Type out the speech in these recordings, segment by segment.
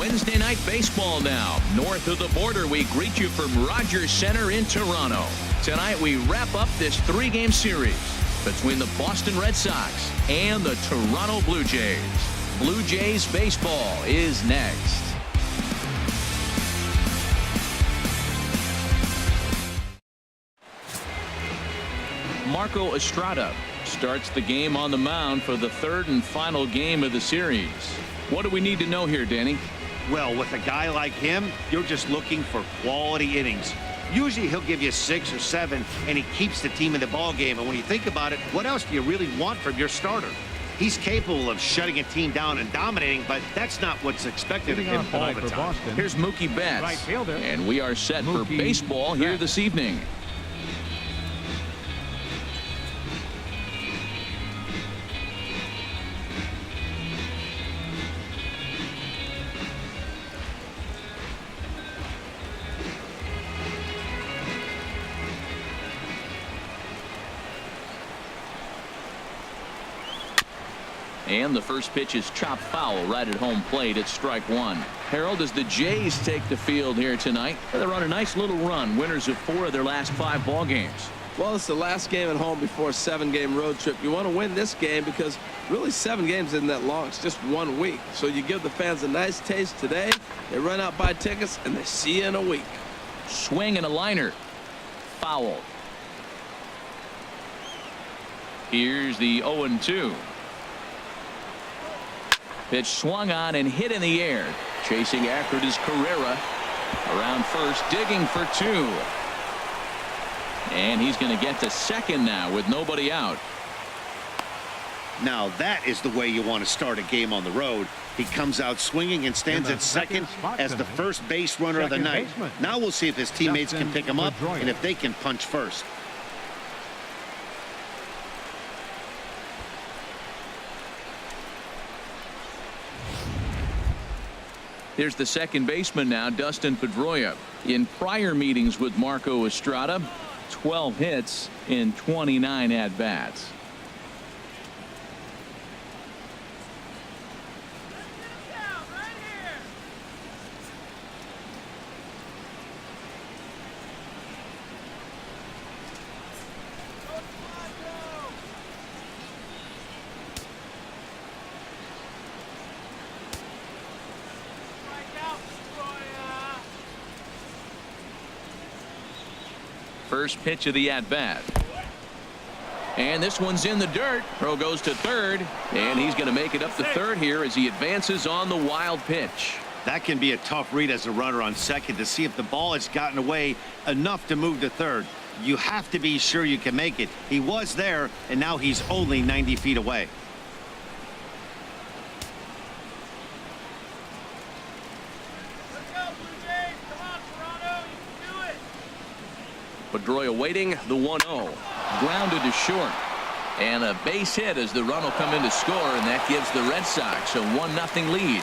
Wednesday night baseball now. North of the border, we greet you from Rogers Center in Toronto. Tonight we wrap up this three-game series between the Boston Red Sox and the Toronto Blue Jays. Blue Jays baseball is next. Marco Estrada starts the game on the mound for the third and final game of the series. What do we need to know here, Danny? Well, with a guy like him, you're just looking for quality innings. Usually he'll give you 6 or 7, and he keeps the team in the ball game. And when you think about it, what else do you really want from your starter? He's capable of shutting a team down and dominating, but that's not what's expected of him all the time. Here's Mookie Betts, and we are set for baseball here this evening. And the first pitch is chopped foul right at home plate at strike one. Harold, as the Jays take the field here tonight, they're on a nice little run, winners of 4 of their last 5 ball games. Well, it's the last game at home before a 7-game road trip. You want to win this game because really 7 games isn't that long. It's just 1 week. So you give the fans a nice taste today. They run out, buy tickets, and they see you in a week. Swing and a liner. Foul. Here's the 0-2. Pitch swung on and hit in the air. Chasing after it is Carrera. Around first, digging for 2. And he's going to get to second now with nobody out. Now that is the way you want to start a game on the road. He comes out swinging and stands at second as the first base runner of the night. Now we'll see if his teammates can pick him up and if they can punch first. Here's the second baseman now, Dustin Pedroia. In prior meetings with Marco Estrada, 12 hits in 29 at-bats. First pitch of the at-bat. And this one's in the dirt. Throw goes to third, and he's going to make it up to third here as he advances on the wild pitch. That can be a tough read as a runner on second to see if the ball has gotten away enough to move to third. You have to be sure you can make it. He was there, and now he's only 90 feet away. Pedroia waiting, the 1-0. Grounded to short. And a base hit as the run will come in to score, and that gives the Red Sox a 1-0 lead.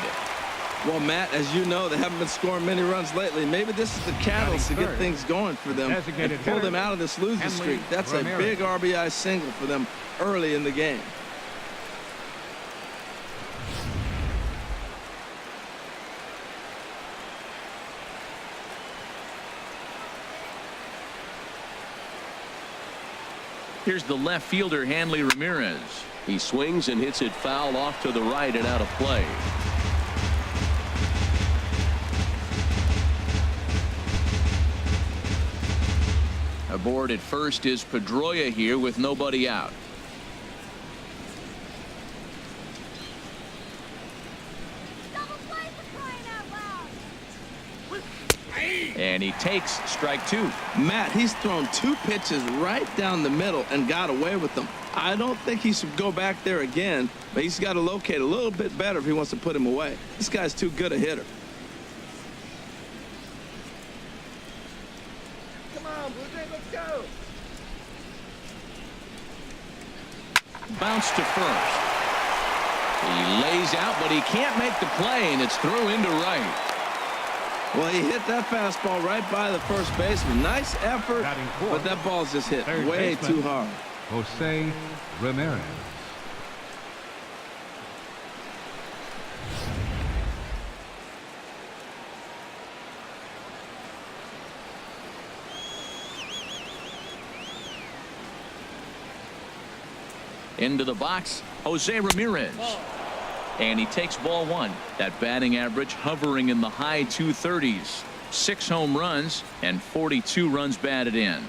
Well, Matt, as you know, they haven't been scoring many runs lately. Maybe this is the catalyst to get things going for them and pull them out of this losing streak. That's a big RBI single for them early in the game. Here's the left fielder, Hanley Ramirez. He swings and hits it foul off to the right and out of play. Aboard at first is Pedroia here with nobody out. And he takes strike 2. Matt, he's thrown 2 pitches right down the middle and got away with them. I don't think he should go back there again, but he's got to locate a little bit better if he wants to put him away. This guy's too good a hitter. Come on, Blue Jays, let's go. Bounce to first. He lays out, but he can't make the play, and it's through into right. Well, he hit that fastball right by the first baseman. Nice effort, but that ball's just hit way too hard. Jose Ramirez. Into the box, Jose Ramirez. And he takes ball one. That batting average hovering in the high 230s. 6 home runs and 42 runs batted in.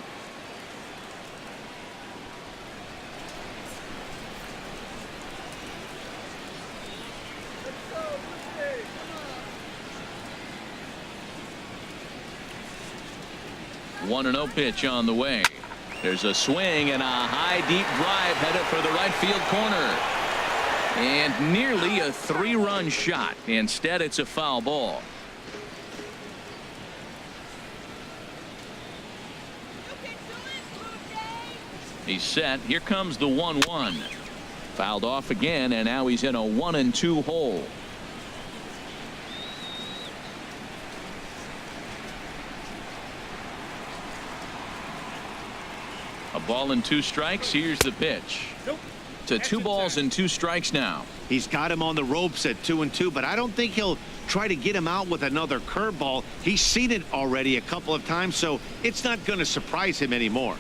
One and 0 pitch on the way. There's a swing and a high deep drive headed for the right field corner. And nearly a 3-run shot. Instead, it's a foul ball. He's set. Here comes the 1-1. Fouled off again, and now he's in a 1-2 hole. A ball and 2 strikes. Here's the pitch. To 2 balls and 2 strikes now. He's got him on the ropes at 2-2, but I don't think he'll try to get him out with another curveball. He's seen it already a couple of times, so it's not going to surprise him anymore.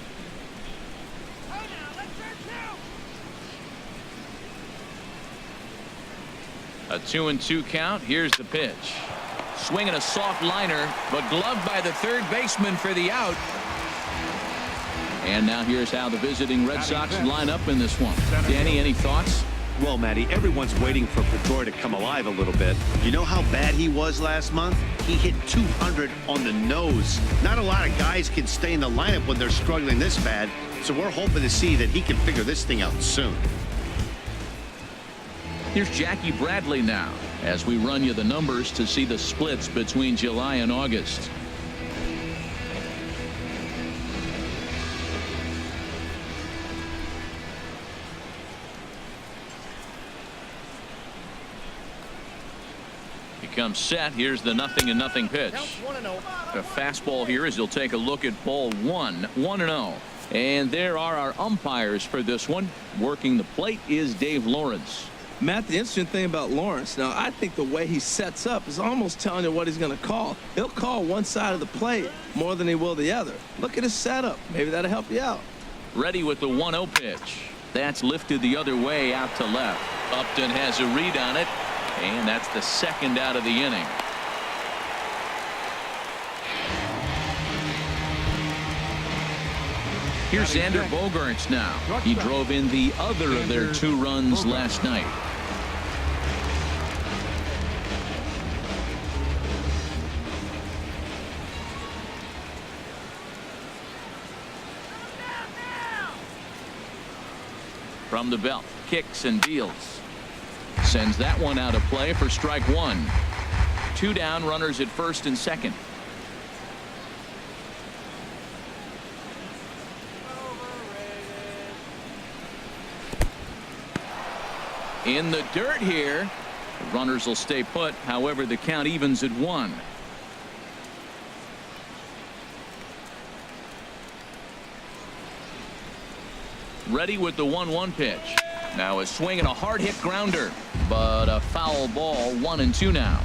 A 2-2 count. Here's the pitch. Swinging a soft liner, but gloved by the third baseman for the out. And now here's how the visiting Red Sox line up in this one. Danny, any thoughts? Well, Matty, everyone's waiting for Pedroia to come alive a little bit. You know how bad he was last month? He hit 200 on the nose. Not a lot of guys can stay in the lineup when they're struggling this bad, so we're hoping to see that he can figure this thing out soon. Here's Jackie Bradley now as we run you the numbers to see the splits between July and August. He comes set. Here's the 0-0 pitch. The fastball here as he'll take a look at ball 1. 1-0. And there are our umpires for this one. Working the plate is Dave Lawrence. Matt, the interesting thing about Lawrence, now I think the way he sets up is almost telling you what he's going to call. He'll call one side of the plate more than he will the other. Look at his setup. Maybe that'll help you out. Ready with the 1-0 pitch. That's lifted the other way out to left. Upton has a read on it, and that's the second out of the inning. Here's Xander Bogaerts now. He drove in the other of their 2 runs last night. From the belt, kicks and deals. Sends that one out of play for strike 1. 2 down, runners at first and second. In the dirt here. The runners will stay put. However, the count evens at 1. Ready with the 1-1 pitch. Now a swing and a hard hit grounder, but a foul ball. 1-2 now.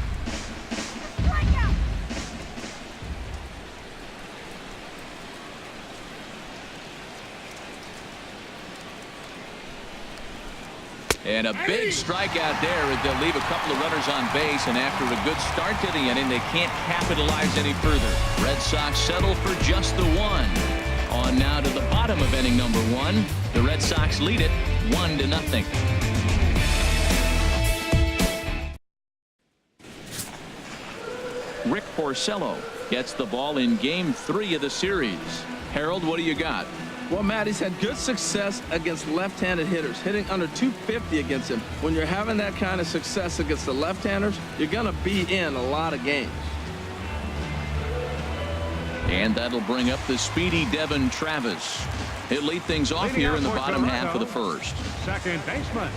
And a big strikeout there as they'll leave a couple of runners on base, and after a good start to the inning, they can't capitalize any further. Red Sox settle for just the 1. On now to the bottom of inning number 1. The Red Sox lead it 1-0. Rick Porcello gets the ball in game 3 of the series. Harold, what do you got? Well, Matt, he's had good success against left-handed hitters, hitting under 250 against him. When you're having that kind of success against the left-handers, you're going to be in a lot of games. And that'll bring up the speedy Devin Travis. He'll lead things off here in the bottom half of the first. Second baseman,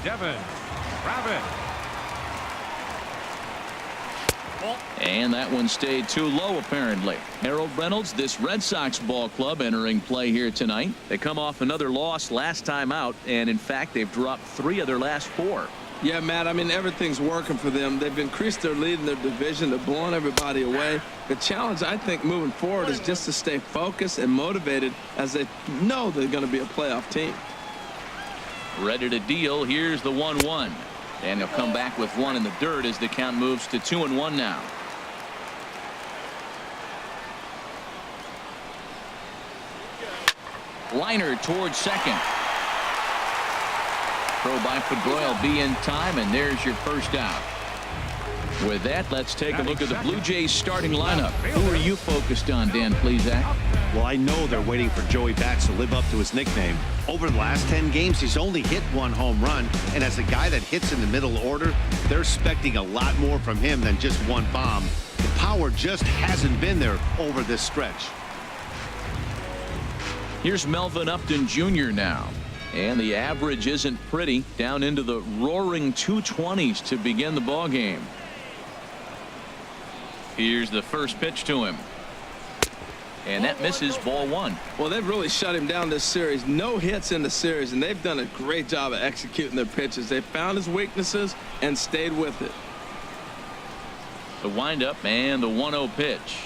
Devin Travis. And that one stayed too low, apparently. Harold Reynolds, this Red Sox ball club entering play here tonight. They come off another loss last time out, and in fact, they've dropped 3 of their last 4. Yeah, Matt, I mean, everything's working for them. They've increased their lead in their division. They're blowing everybody away. The challenge, I think, moving forward is just to stay focused and motivated as they know they're going to be a playoff team. Ready to deal. Here's the 1-1. And he'll come back with one in the dirt as the count moves to 2-1 now. Liner towards second. Throw by Pedroia will be in time, and there's your first out. With that, let's take a look at the Blue Jays starting lineup. Who are you focused on, Dan Plesac? Well, I know they're waiting for Joey Bats to live up to his nickname. Over the last 10 games, he's only hit one home run, and as a guy that hits in the middle order, they're expecting a lot more from him than just one bomb. The power just hasn't been there over this stretch. Here's Melvin Upton Jr. now. And the average isn't pretty, down into the roaring 220s to begin the ball game. Here's the first pitch to him. And that misses, ball one. Well, they've really shut him down this series. No hits in the series, and they've done a great job of executing their pitches. They found his weaknesses and stayed with it. The windup and the 1-0 pitch.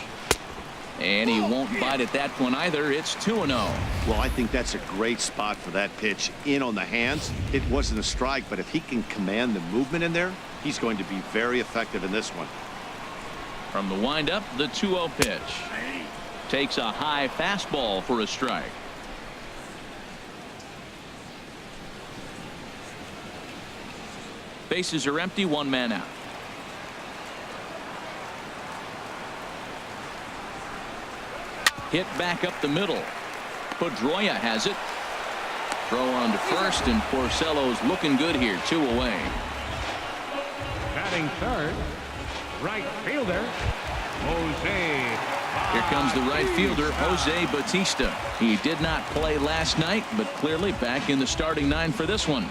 And he won't bite at that one either. It's 2-0. Well, I think that's a great spot for that pitch in on the hands. It wasn't a strike, but if he can command the movement in there, he's going to be very effective in this one. From the windup, the 2-0 pitch. Takes a high fastball for a strike. Bases are empty, one man out. Hit back up the middle. Pedroia has it. Throw on to first, and Porcello's looking good here. 2 away. Batting third, right fielder, Jose. Here comes the right fielder, Jose Bautista. He did not play last night, but clearly back in the starting 9 for this one.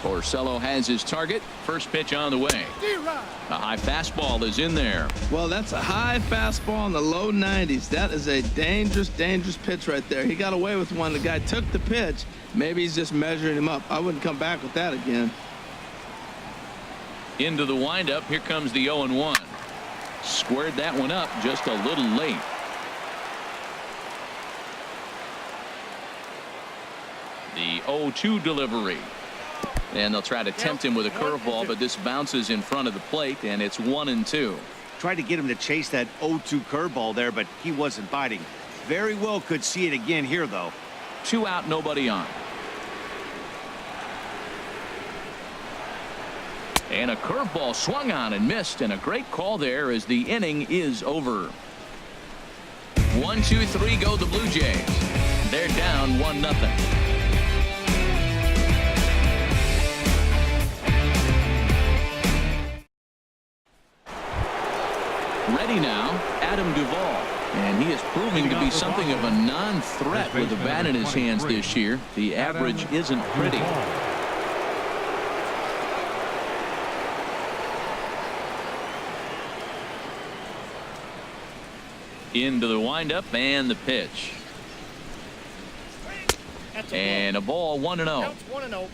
Porcello has his target. First pitch on the way. A high fastball is in there. Well, that's a high fastball in the low 90s. That is a dangerous, dangerous pitch right there. He got away with one. The guy took the pitch. Maybe he's just measuring him up. I wouldn't come back with that again. Into the windup. Here comes the 0-1. Squared that one up just a little late. The 0-2 delivery. And they'll try to tempt him with a curveball, but this bounces in front of the plate, and it's 1-2. Tried to get him to chase that 0-2 curveball there, but he wasn't biting. Very well could see it again here, though. 2 out, nobody on. And a curveball swung on and missed, and a great call there as the inning is over. 1, 2, 3 go the Blue Jays. They're down 1-0. Ready now, Adam Duvall, and he is proving to be something of a non-threat with the bat in his hands this year. The average isn't pretty. Into the windup and the pitch. And a ball, 1-0.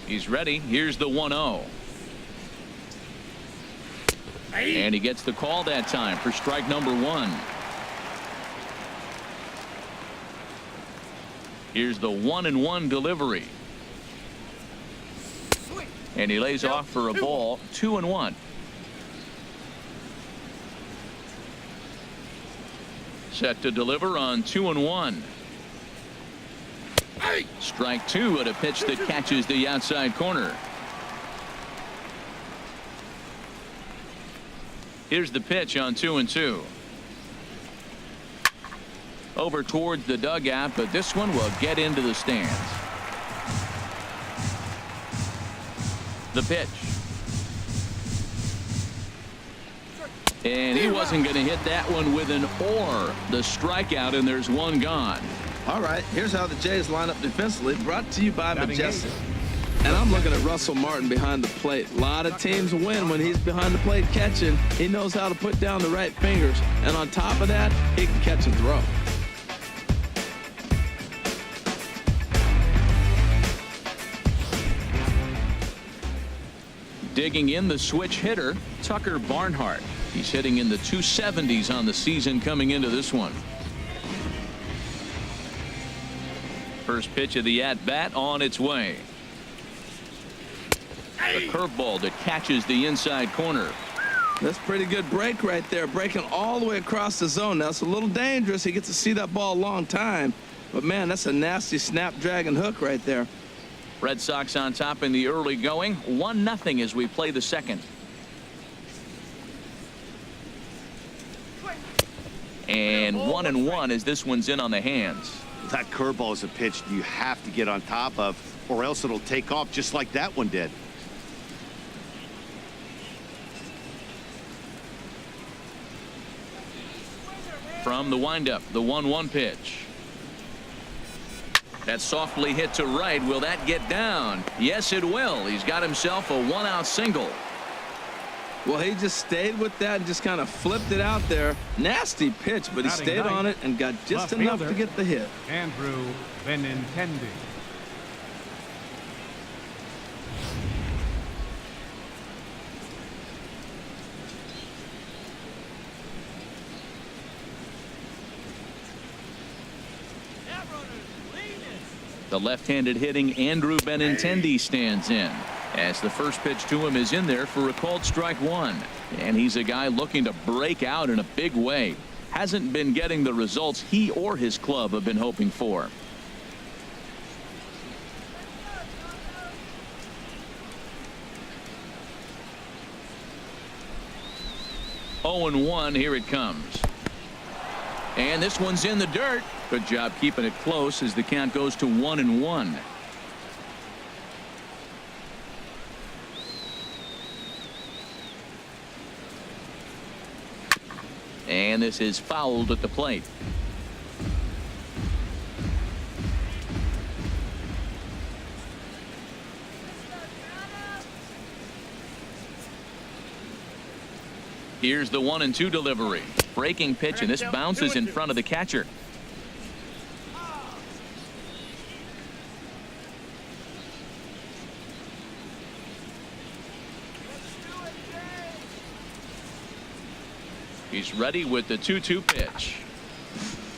He's ready. Here's the 1-0. And he gets the call that time for strike number 1. Here's the 1-1 delivery. And he lays off for a ball. 2-1. Set to deliver on 2-1. Strike 2 at a pitch that catches the outside corner. Here's the pitch on 2-2. Over towards the dugout, but this one will get into the stands. The pitch. And he wasn't going to hit that one with an or. The strikeout, and there's one gone. All right, here's how the Jays line up defensively, brought to you by Majestic. And I'm looking at Russell Martin behind the plate. A lot of teams win when he's behind the plate catching. He knows how to put down the right fingers. And on top of that, he can catch and throw. Digging in the switch hitter, Tucker Barnhart. He's hitting in the 270s on the season coming into this one. First pitch of the at-bat on its way. The curveball that catches the inside corner. That's pretty good break right there, breaking all the way across the zone. Now, it's a little dangerous. He gets to see that ball a long time. But, man, that's a nasty snapdragon hook right there. Red Sox on top in the early going. 1-0 as we play the second. And 1-1 as this one's in on the hands. That curveball is a pitch you have to get on top of, or else it'll take off just like that one did. From the windup, the 1-1 pitch. That's softly hit to right. Will that get down? Yes, it will. He's got himself a one-out single. Well, he just stayed with that and just kind of flipped it out there. Nasty pitch, but he stayed on it and got just enough to get the hit. Andrew Benintendi. The left-handed hitting Andrew Benintendi stands in, as the first pitch to him is in there for a called strike one. And he's a guy looking to break out in a big way. Hasn't been getting the results he or his club have been hoping for. Oh and 1, here it comes. And this one's in the dirt. Good job keeping it close as the count goes to 1-1. And this is fouled at the plate. Here's the 1-2 delivery. Breaking pitch, and this bounces in front of the catcher. He's ready with the 2-2 pitch.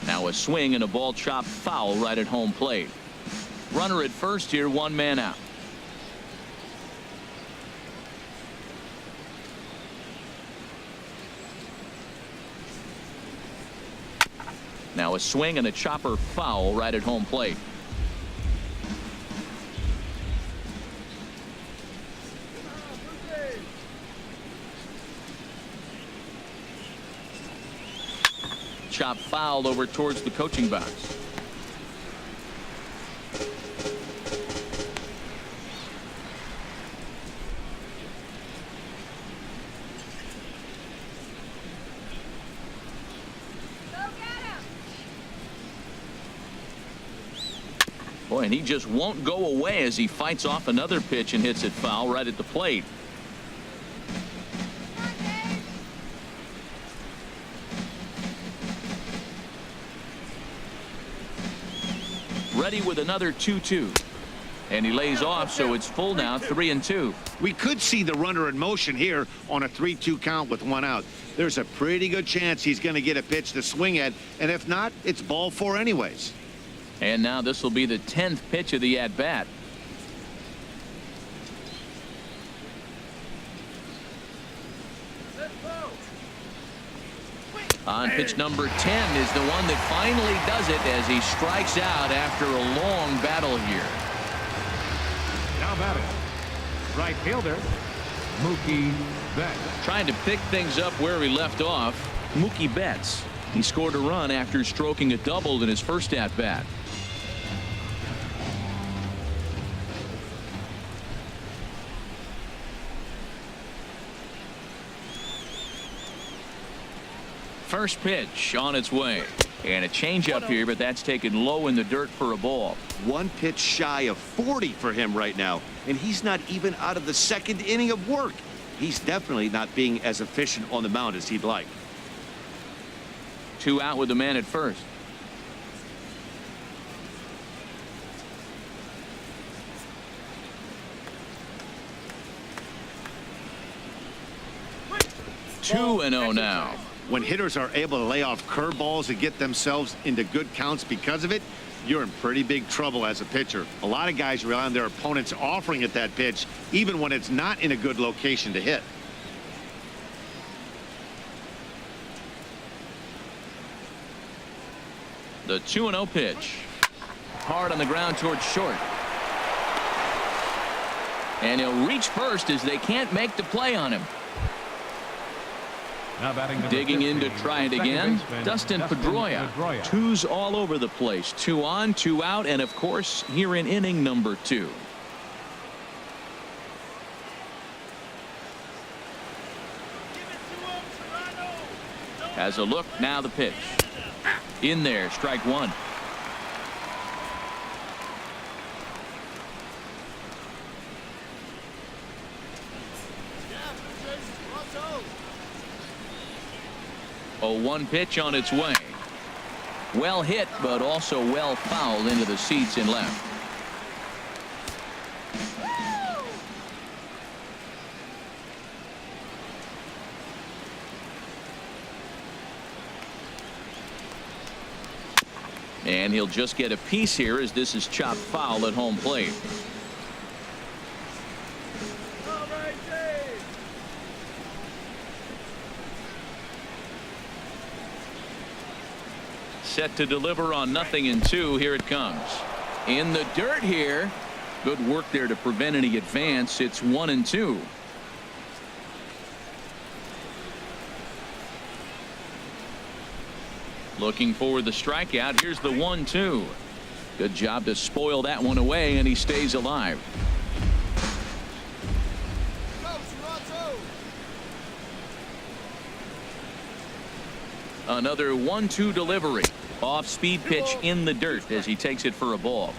Now a swing and a ball chopped foul right at home plate. Runner at first here, one man out. Now a swing and a chopper foul right at home plate. Chop foul over towards the coaching box. Boy, and he just won't go away as he fights off another pitch and hits it foul right at the plate. Ready with another 2-2. And he lays off, so it's full now, 3-2. We could see the runner in motion here on a 3-2 count with one out. There's a pretty good chance he's going to get a pitch to swing at, and if not, it's ball four anyways. And now this will be the 10th pitch of the at-bat. On pitch number 10 is the one that finally does it as he strikes out after a long battle here. Now batting, right fielder, Mookie Betts. Trying to pick things up where he left off, Mookie Betts. He scored a run after stroking a double in his first at-bat. First pitch on its way, and a changeup here, but that's taken low in the dirt for a ball. One pitch shy of 40 for him right now, and he's not even out of the second inning of work. He's definitely not being as efficient on the mound as he'd like. 2 out with the man at first. 2-0 now. When hitters are able to lay off curveballs and get themselves into good counts because of it, you're in pretty big trouble as a pitcher. A lot of guys rely on their opponents offering at that pitch, even when it's not in a good location to hit. The 2-0 pitch. Hard on the ground towards short. And he'll reach first as they can't make the play on him. Now batting number Digging in to 15, try it second again, baseman, Dustin Pedroia. Twos all over the place. 2 on, 2 out, and of course, here in inning number 2. Has a look, now the pitch. In there, strike 1. A 1 pitch on its way. Well hit, but also well fouled into the seats in left. And he'll just get a piece here as this is chopped foul at home plate. Set to deliver on 0-2. Here it comes. In the dirt here. Good work there to prevent any advance. It's 1-2. Looking for the strikeout. Here's the 1-2. Good job to spoil that one away, and he stays alive. Another 1-2 delivery. Off speed pitch in the dirt as he takes it for a ball.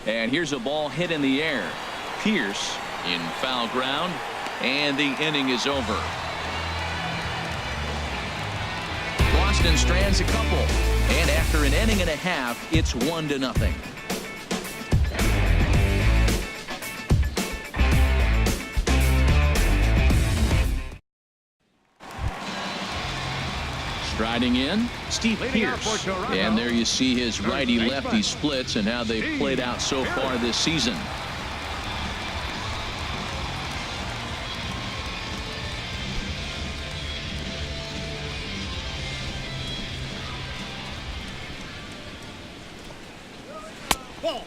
And here's a ball hit in the air. Pierce in foul ground, and the inning is over. Boston strands a couple, and after an inning and a half, it's 1-0. Striding in, Steve Pierce. And there you see his righty-lefty splits and how they've played out so far this season.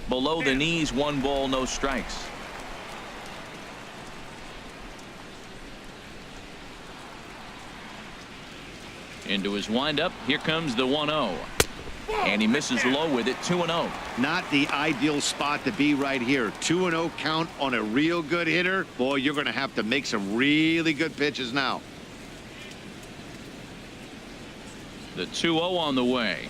Below the knees, 1 ball, no strikes. Into his windup. Here comes the 1-0. And he misses low with it. 2-0. Not the ideal spot to be right here. 2-0 count on a real good hitter. Boy, you're going to have to make some really good pitches now. The 2-0 on the way.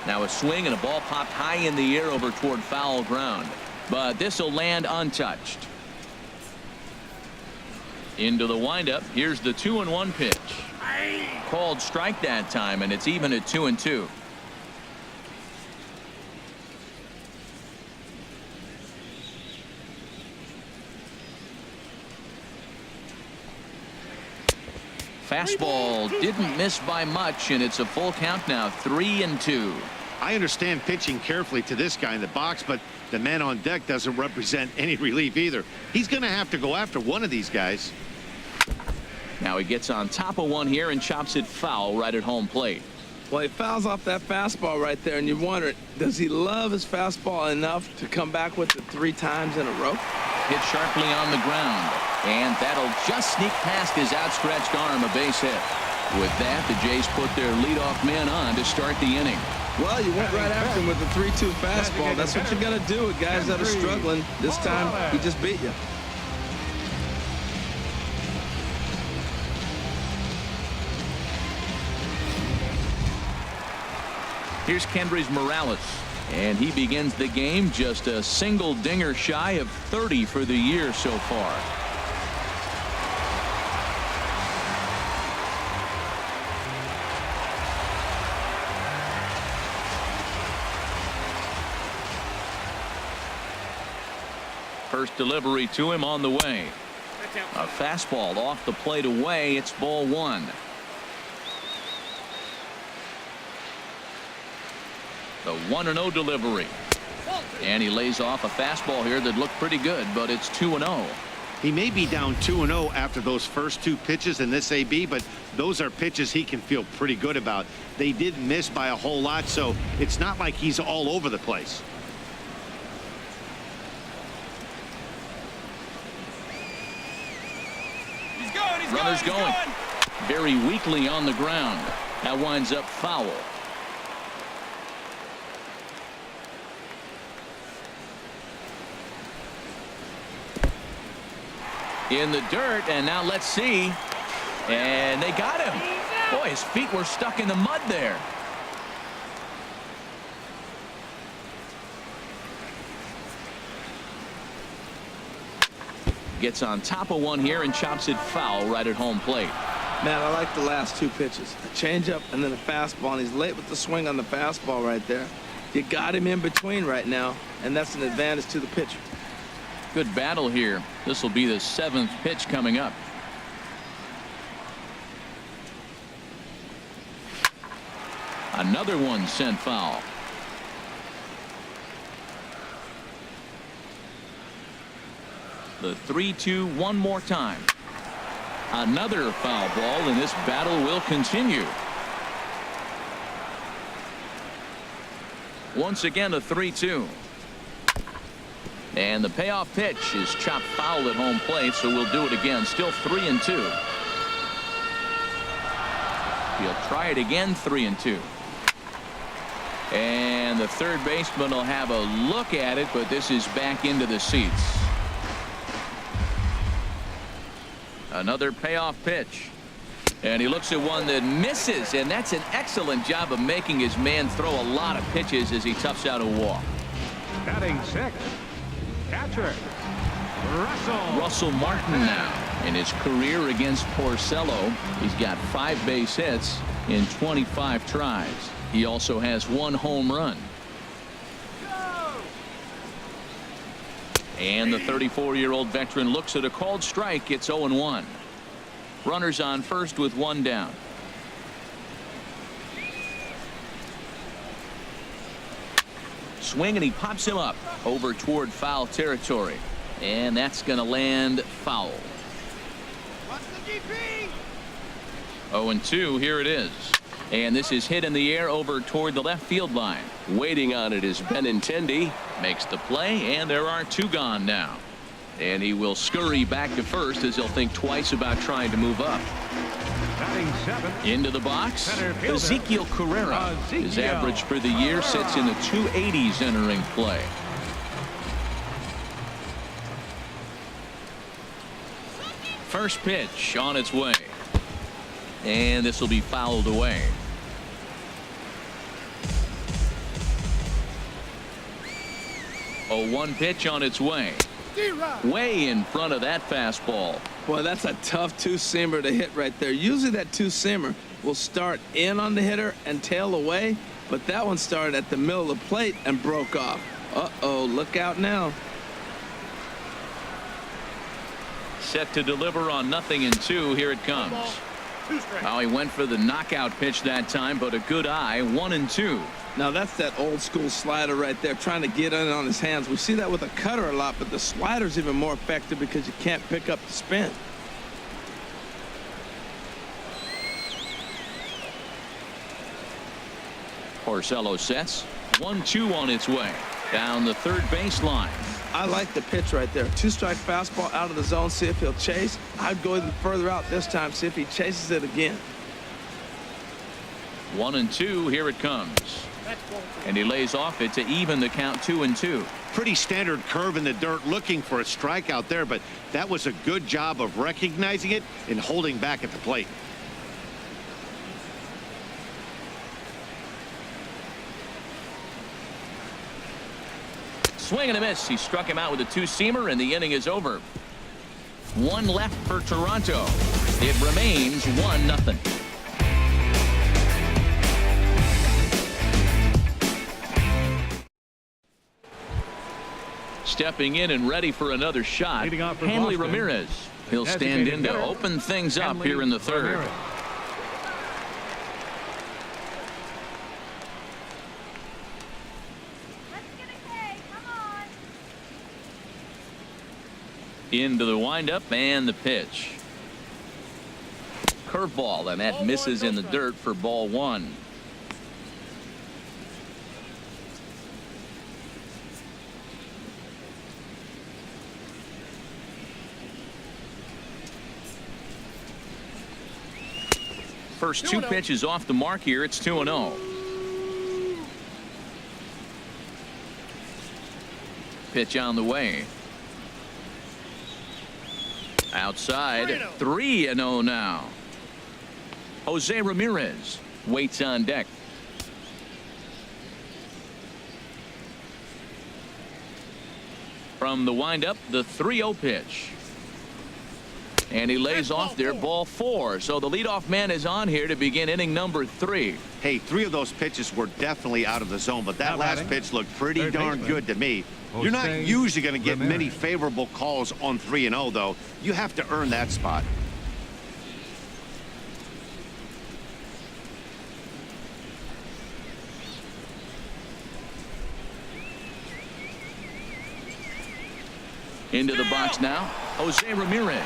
Now a swing and a ball popped high in the air over toward foul ground. But this will land untouched. Into the windup. Here's the 2-1 pitch. Called strike that time, and it's even at 2-2. Fastball didn't miss by much, and it's a full count now. 3-2. I understand pitching carefully to this guy in the box, but the man on deck doesn't represent any relief either. He's going to have to go after one of these guys. Now he gets on top of one here and chops it foul right at home plate. Well, he fouls off that fastball right there, and you wonder, does he love his fastball enough to come back with it 3 times in a row? Hit sharply on the ground, and that'll just sneak past his outstretched arm, a base hit. With that, the Jays put their leadoff man on to start the inning. Well, you went right after him with the 3-2 fastball. That's what you got to do with guys that are struggling. This time, he just beat you. Here's Kendrys Morales, and he begins the game just a single dinger shy of 30 for the year so far. First delivery to him on the way. A fastball off the plate away. It's ball one. The 1-0 delivery. And he lays off a fastball here that looked pretty good, but it's 2-0. He may be down 2-0 after those first two pitches in this AB, but those are pitches he can feel pretty good about. They did miss by a whole lot, so it's not like he's all over the place. Runners going. Very weakly on the ground. That winds up foul. In the dirt, and now let's see. And they got him. Boy, his feet were stuck in the mud there. Gets on top of one here and chops it foul right at home plate. Man, I like the last two pitches. A changeup and then a fastball, and he's late with the swing on the fastball right there. You got him in between right now, and that's an advantage to the pitcher. Good battle here. This will be the 7th pitch coming up. Another one sent foul. The 3-2 one more time. Another foul ball, and this battle will continue. Once again, a 3-2. And the payoff pitch is chopped foul at home plate, so we'll do it again. Still 3-2. He'll try it again, 3-2. And the third baseman will have a look at it, but this is back into the seats. Another payoff pitch. And he looks at one that misses, and that's an excellent job of making his man throw a lot of pitches as he toughs out a walk. Batting sixth, catcher, Russell Martin now. In his career against Porcello, he's got 5 base hits in 25 tries. He also has 1 home run. And the 34-year-old veteran looks at a called strike. It's 0-1. Runners on first with 1 down. Swing, and he pops him up over toward foul territory. And that's going to land foul. 0-2. Here it is. And this is hit in the air over toward the left field line. Waiting on it is Benintendi. Makes the play, and there are 2 gone now. And he will scurry back to first as he'll think twice about trying to move up. batting seventh. Into the box, Center fielder, Ezekiel Carrera. His average for the year sits in the 280s entering play. First pitch on its way. And this will be fouled away. A 1 pitch on its way. Way in front of that fastball. Boy, that's a tough two-seamer to hit right there. Usually that two-seamer will start in on the hitter and tail away, but that one started at the middle of the plate and broke off. Uh-oh, look out now. Set to deliver on 0-2. Here it comes. Oh, he went for the knockout pitch that time, but a good eye. 1-2. Now that's that old school slider right there, trying to get in on his hands. We see that with a cutter a lot, but the slider's even more effective because you can't pick up the spin. Porcello sets. 1-2 on its way. Down the third baseline. I like the pitch right there. 2-strike fastball out of the zone. See if he'll chase. I'd go even further out this time. See if he chases it again. 1-2. Here it comes. And he lays off it to even the count. 2-2. Pretty standard curve in the dirt, looking for a strikeout there, but that was a good job of recognizing it and holding back at the plate. Swing and a miss. He struck him out with a two-seamer, and the inning is over. 1 left for Toronto. It remains 1-0. Stepping in and ready for another shot, Leading off for Hanley Boston, Ramirez. He'll the stand designated in to hitter, open things up Hanley here in the third. Ramirez. Into the windup and the pitch. Curveball, and that misses in the dirt for ball one. First two pitches off the mark here. It's 2-0. Pitch on the way. Outside, 3-0 now. Jose Ramirez waits on deck. From the windup, the 3-0 pitch. And he lays off there, ball four. So the leadoff man is on here to begin inning number 3. Hey, 3 of those pitches were definitely out of the zone, but that Now last batting, pitch looked pretty third darn baseman, good to me. You're not Jose usually going to get many Ramirez. favorable calls on 3-0, though. You have to earn that spot. Into the box now, Jose Ramirez.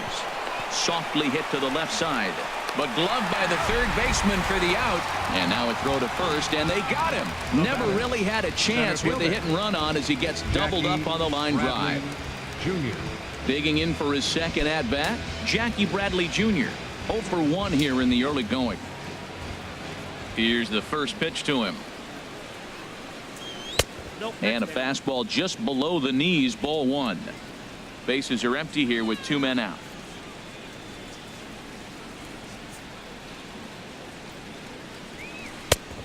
Softly hit to the left side, but gloved by the third baseman for the out. And now a throw to first, and they got him. Never really had a chance with the hit and run on as he gets doubled up on the line drive. Jr. Digging in for his second at bat, Jackie Bradley Jr. 0 for 1 here in the early going. Here's the first pitch to him. And a fastball just below the knees, ball one. Bases are empty here with 2 men out.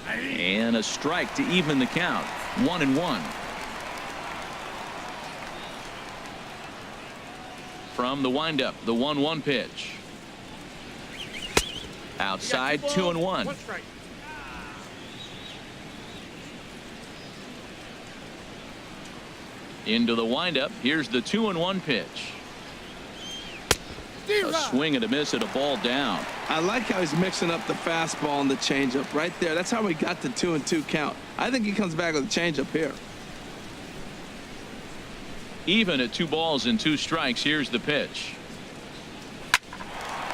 And a strike to even the count. 1-1. From the windup, the 1-1 pitch. Outside, 2-1. Into the windup. Here's the 2-1 pitch. A swing and a miss at a ball down. I like how he's mixing up the fastball and the changeup right there. That's how we got the 2-2 count. I think he comes back with a changeup here. Even at 2 balls and 2 strikes. Here's the pitch.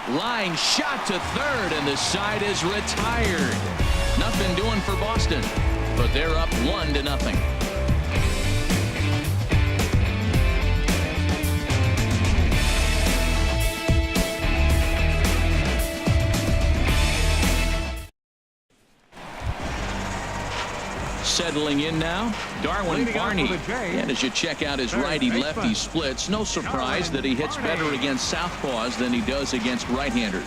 Line shot to third, and the side is retired. Nothing doing for Boston, but they're up 1-0. Settling in now, Darwin Leading off Barney. for the Jays, And as you check out his third righty-lefty baseman, splits, no surprise that he hits better Barney. against southpaws than he does against right-handers.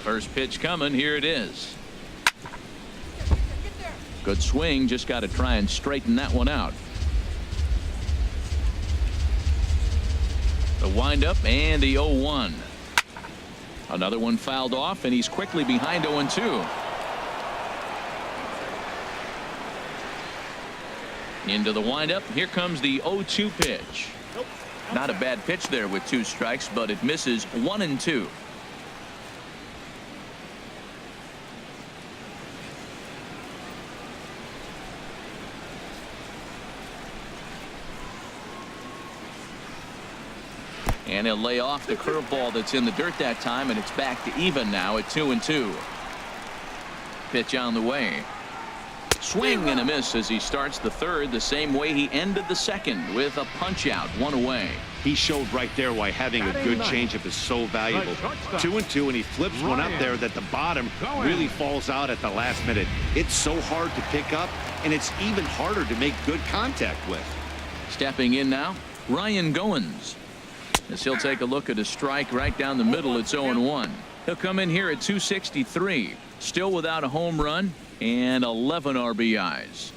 First pitch coming. Here it is. Good swing. Just got to try and straighten that one out. The windup and the 0-1. Another one fouled off, and he's quickly behind 0-2. Into the windup. Here comes the 0-2 pitch. Not a bad pitch there with 2 strikes, but it misses 1-2. And he'll lay off the curveball that's in the dirt that time, and it's back to even now at 2-2. Pitch on the way. Swing and a miss as he starts the third the same way he ended the second, with a punch out, 1 away. He showed right there why having a good changeup is so valuable. 2-2, and he flips one up there that the bottom really falls out at the last minute. It's so hard to pick up, and it's even harder to make good contact with. Stepping in now, Ryan Goins. As he'll take a look at a strike right down the middle. It's 0-1. He'll come in here at 263, still without a home run and 11 RBIs.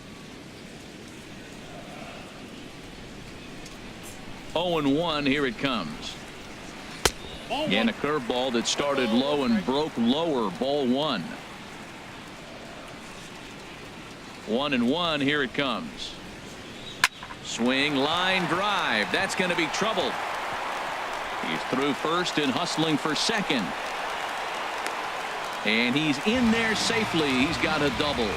0-1. Here it comes. And a curveball that started low and broke lower. Ball 1. 1-1. Here it comes. Swing, line drive. That's going to be trouble. He's through first and hustling for second. And he's in there safely. He's got a double.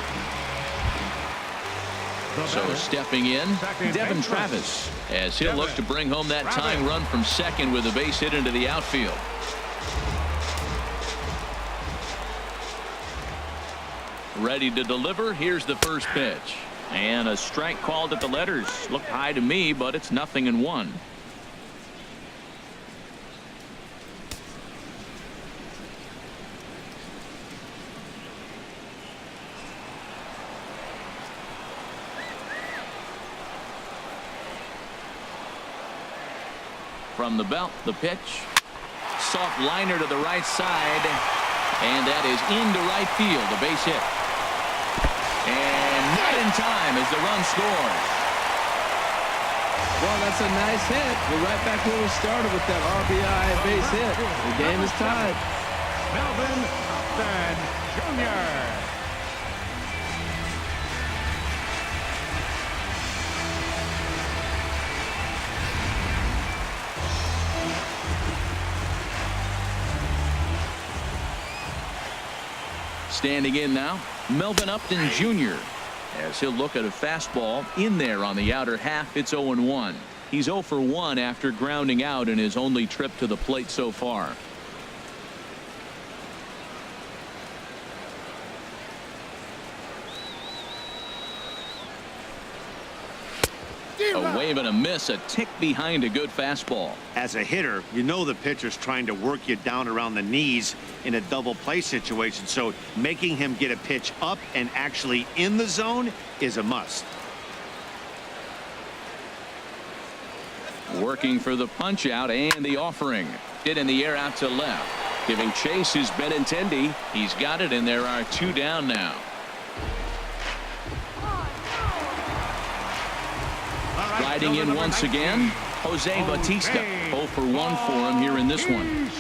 So stepping in, Devin Travis, as he'll look to bring home that tying run from second with a base hit into the outfield. Ready to deliver. Here's the first pitch. And a strike called at the letters. Looked high to me, but it's 0-1. From the belt, the pitch. Soft liner to the right side. And that is into right field. A base hit. And not in time as the run scores. Well, that's a nice hit. We're right back where we started with that RBI base hit. The game is tied. Melvin Upton Jr. Standing in now, Melvin Upton Jr. as he'll look at a fastball in there on the outer half. It's 0-1. He's 0 for 1 after grounding out in his only trip to the plate so far. A wave and a miss, a tick behind a good fastball. As a hitter, you know the pitcher's trying to work you down around the knees in a double play situation, so making him get a pitch up and actually in the zone is a must. Working for the punch out and the offering. Hit in the air out to left. Giving chase is Benintendi. He's got it, and there are 2 down now. Riding in once again, Jose Bautista. 0 for 1 for him here in this one.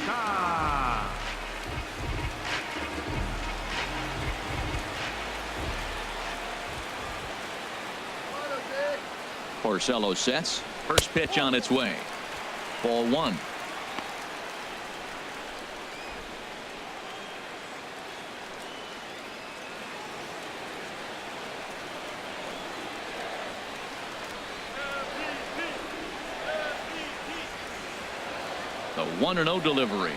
Porcello sets. First pitch on its way. Ball 1. The 1-0 delivery.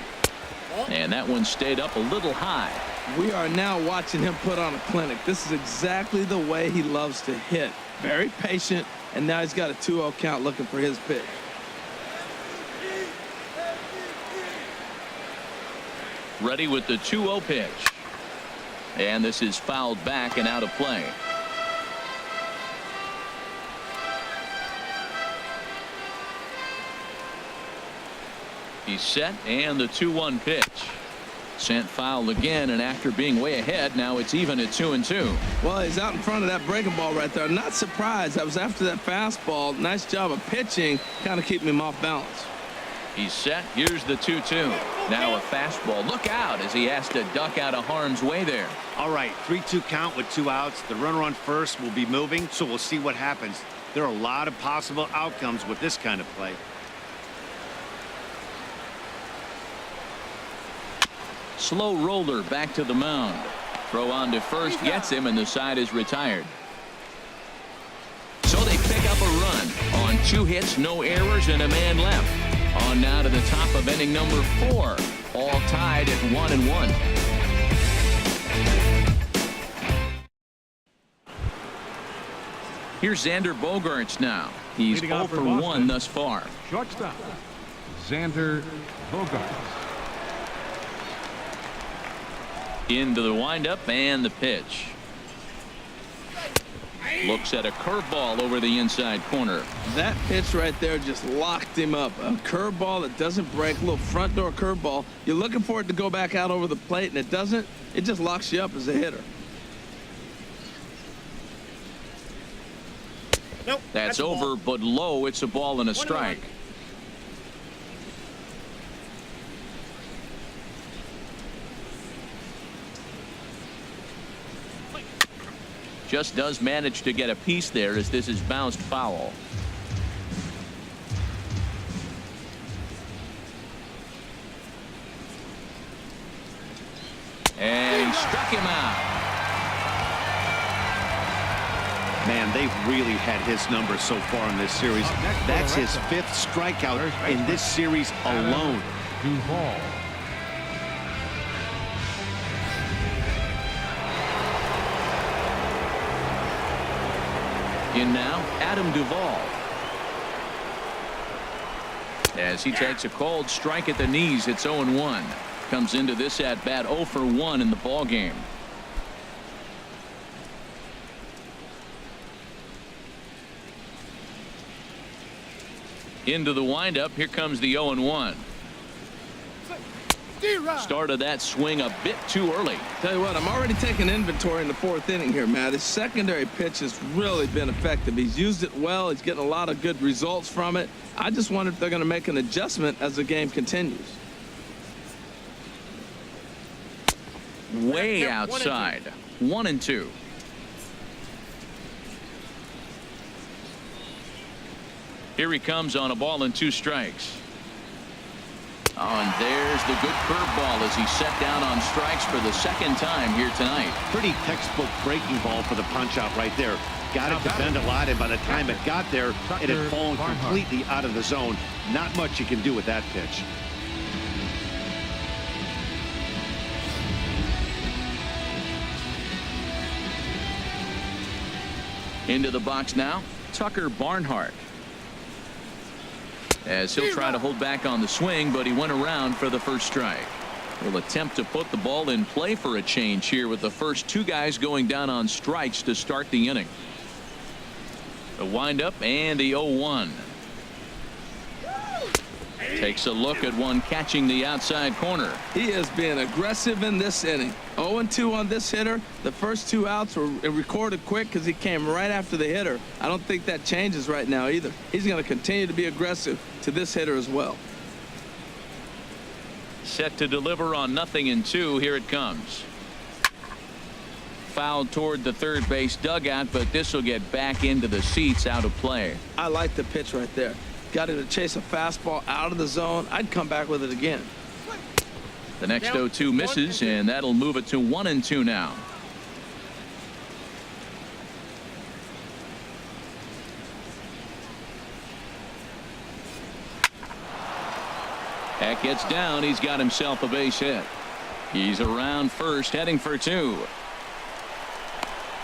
And that one stayed up a little high. We are now watching him put on a clinic. This is exactly the way he loves to hit. Very patient, and now he's got a 2-0 count looking for his pitch. Ready with the 2-0 pitch. And this is fouled back and out of play. He's set, and the 2-1 pitch. Sent foul again, and after being way ahead, now it's even at 2-2. Well, he's out in front of that breaking ball right there. Not surprised. I was after that fastball. Nice job of pitching, kind of keeping him off balance. He's set. Here's the 2-2. Now a fastball. Look out as he has to duck out of harm's way there. All right, 3-2 count with 2 outs. The runner on first will be moving, so we'll see what happens. There are a lot of possible outcomes with this kind of play. Slow roller back to the mound. Throw on to first gets him, and the side is retired. So they pick up a run on 2 hits, no errors, and a man left. On now to the top of inning number 4. All tied at 1-1. Here's Xander Bogaerts now. He's 0 for 1 thus far. Shortstop, Xander Bogaerts. Into the windup and the pitch. Looks at a curveball over the inside corner. That pitch right there just locked him up. A curveball that doesn't break, a little front door curveball. You're looking for it to go back out over the plate, and it doesn't. It just locks you up as a hitter. Nope. That's over, but low. It's a ball and a strike. Just does manage to get a piece there as this is bounced foul. And he struck him out. Man, they've really had his number so far in this series. That's his 5th strikeout in this series alone. Duvall. In now, Adam Duvall. As he takes a cold strike at the knees, it's 0-1. Comes into this at bat 0 for 1 in the ball game. Into the windup. Here comes the 0-1. Started that swing a bit too early. Tell you what, I'm already taking inventory in the 4th inning here, Matt. His secondary pitch has really been effective. He's used it well. He's getting a lot of good results from it. I just wonder if they're going to make an adjustment as the game continues. Way outside. 1-2. Here he comes on a ball and 2 strikes. Oh, and there's the good curveball as he set down on strikes for the 2nd time here tonight. Pretty textbook breaking ball for the punch out right there. Got it to bend a lot, and by the time it got there, it had fallen completely out of the zone. Not much you can do with that pitch. Into the box now, Tucker Barnhart. As he'll try to hold back on the swing, but he went around for the first strike. Will attempt to put the ball in play for a change here with the first 2 guys going down on strikes to start the inning. The windup and the 0-1. Takes a look at one catching the outside corner. He is being aggressive in this inning. 0-2 on this hitter. The first 2 outs were recorded quick because he came right after the hitter. I don't think that changes right now either. He's going to continue to be aggressive to this hitter as well. Set to deliver on 0-2. Here it comes. Fouled toward the third base dugout, but this will get back into the seats, out of play. I like the pitch right there. Got him to chase a fastball out of the zone. I'd come back with it again. The next 0-2 misses, and that'll move it to 1-2 now. That gets down. He's got himself a base hit. He's around first, heading for 2.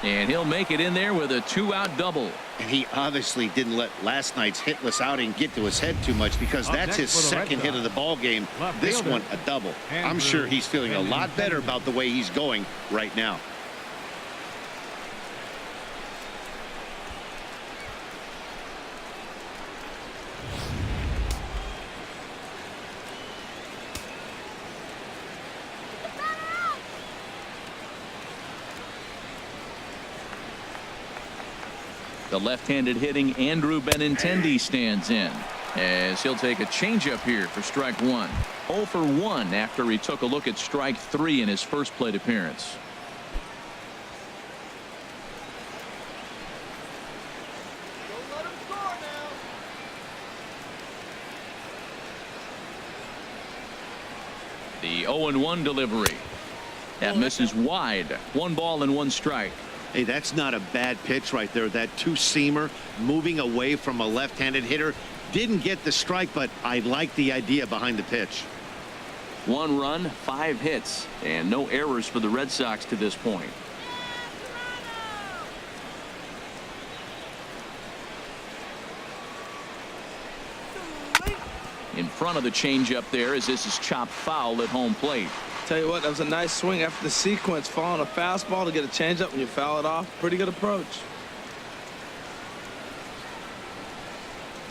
And he'll make it in there with a 2-out double. And he obviously didn't let last night's hitless outing get to his head too much, because that's his 2nd hit of the ball game. This one a double. I'm sure he's feeling a lot better about the way he's going right now. The left-handed hitting Andrew Benintendi stands in, as he'll take a changeup here for strike 1. 0 for 1 after he took a look at strike 3 in his first plate appearance. Don't let him score now. The 0-1 delivery. That misses wide. 1 ball and 1 strike. Hey, that's not a bad pitch right there. That 2-seamer moving away from a left-handed hitter. Didn't get the strike, but I like the idea behind the pitch. 1 run, 5 hits, and no errors for the Red Sox to this point. In front of the changeup there, as this is chopped foul at home plate. Tell you what, that was a nice swing after the sequence, following a fastball to get a changeup and you foul it off. Pretty good approach.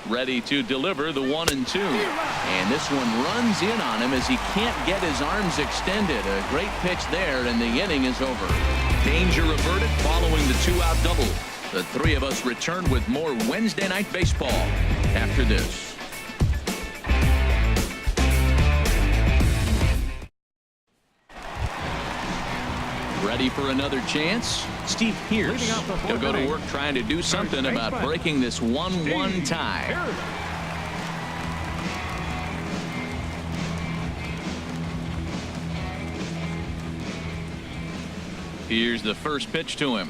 Ready to deliver the 1-2. And this one runs in on him as he can't get his arms extended. A great pitch there, and the inning is over. Danger averted following the 2-out double. The 3 of us return with more Wednesday Night Baseball after this. Ready for another chance? Steve Pierce. Leading off the fourth He'll go to inning, work trying to do something first about baseman, breaking this 1-1 Steve tie. Pierce. Here's the first pitch to him.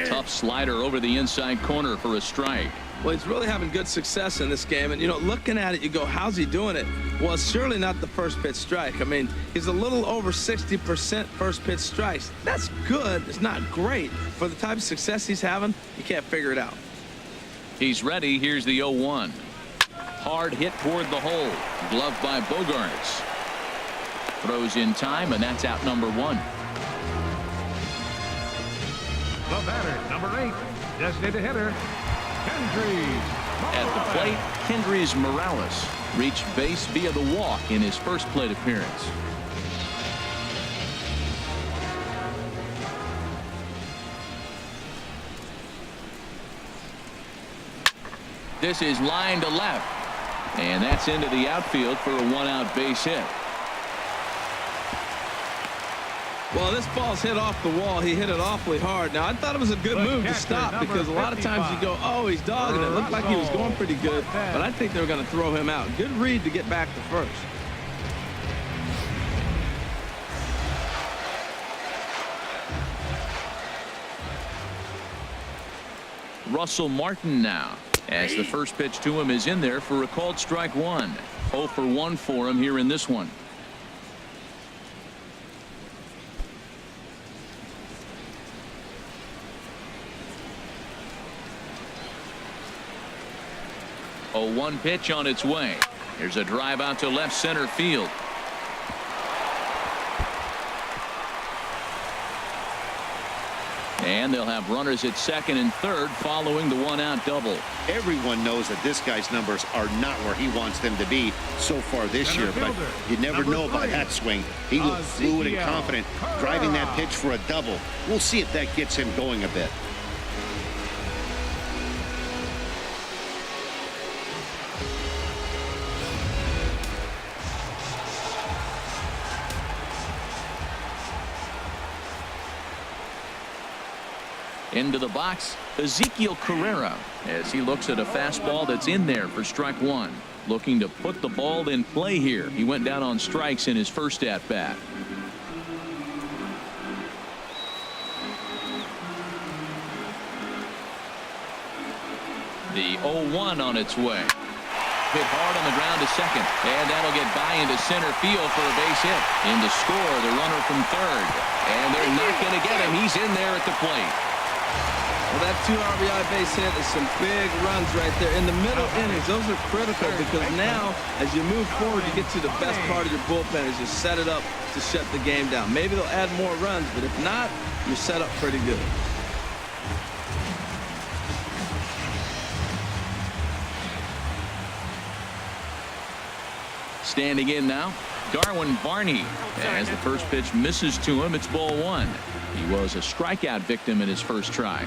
Tough slider over the inside corner for a strike. Well, he's really having good success in this game. And, you know, looking at it, you go, how's he doing it? Well, it's surely not the first pitch strike. I mean, he's a little over 60% first pitch strikes. That's good. It's not great. For the type of success he's having, you can't figure it out. He's ready. Here's the 0-1. Hard hit toward the hole. Gloved by Bogarts. Throws in time, and that's out number 1. The batter, number 8, designated hitter, Kendrys At the plate, Kendrys Morales reached base via the walk in his first plate appearance. This is line to left, and that's into the outfield for a 1-out base hit. Well, this ball's hit off the wall. He hit it awfully hard. Now, I thought it was a good move to stop because a lot of times you go, oh, he's dogging it. Looked like he was going pretty good, but I think they were going to throw him out. Good read to get back to first. Russell Martin now, as the first pitch to him is in there for a called strike 1. 0 for 1 for him here in this one. A 1 pitch on its way. Here's a drive out to left center field. And they'll have runners at second and third following the 1-out double. Everyone knows that this guy's numbers are not where he wants them to be so far this year, but you never know about that swing. He looked fluid and confident, driving that pitch for a double. We'll see if that gets him going a bit. Into the box, Ezekiel Carrera, as he looks at a fastball that's in there for strike 1. Looking to put the ball in play here. He went down on strikes in his first at bat. The 0-1 on its way. Hit hard on the ground to second, and that'll get by into center field for a base hit. In to score, the runner from third, and they're not going to get him. He's in there at the plate. Well, that 2 RBI base hit is some big runs right there. In the middle innings, those are critical because now, as you move forward, you get to the best part of your bullpen is you set it up to shut the game down. Maybe they'll add more runs, but if not, you're set up pretty good. Standing in now, Darwin Barney. As the first pitch misses to him, it's ball 1. He was a strikeout victim in his first try.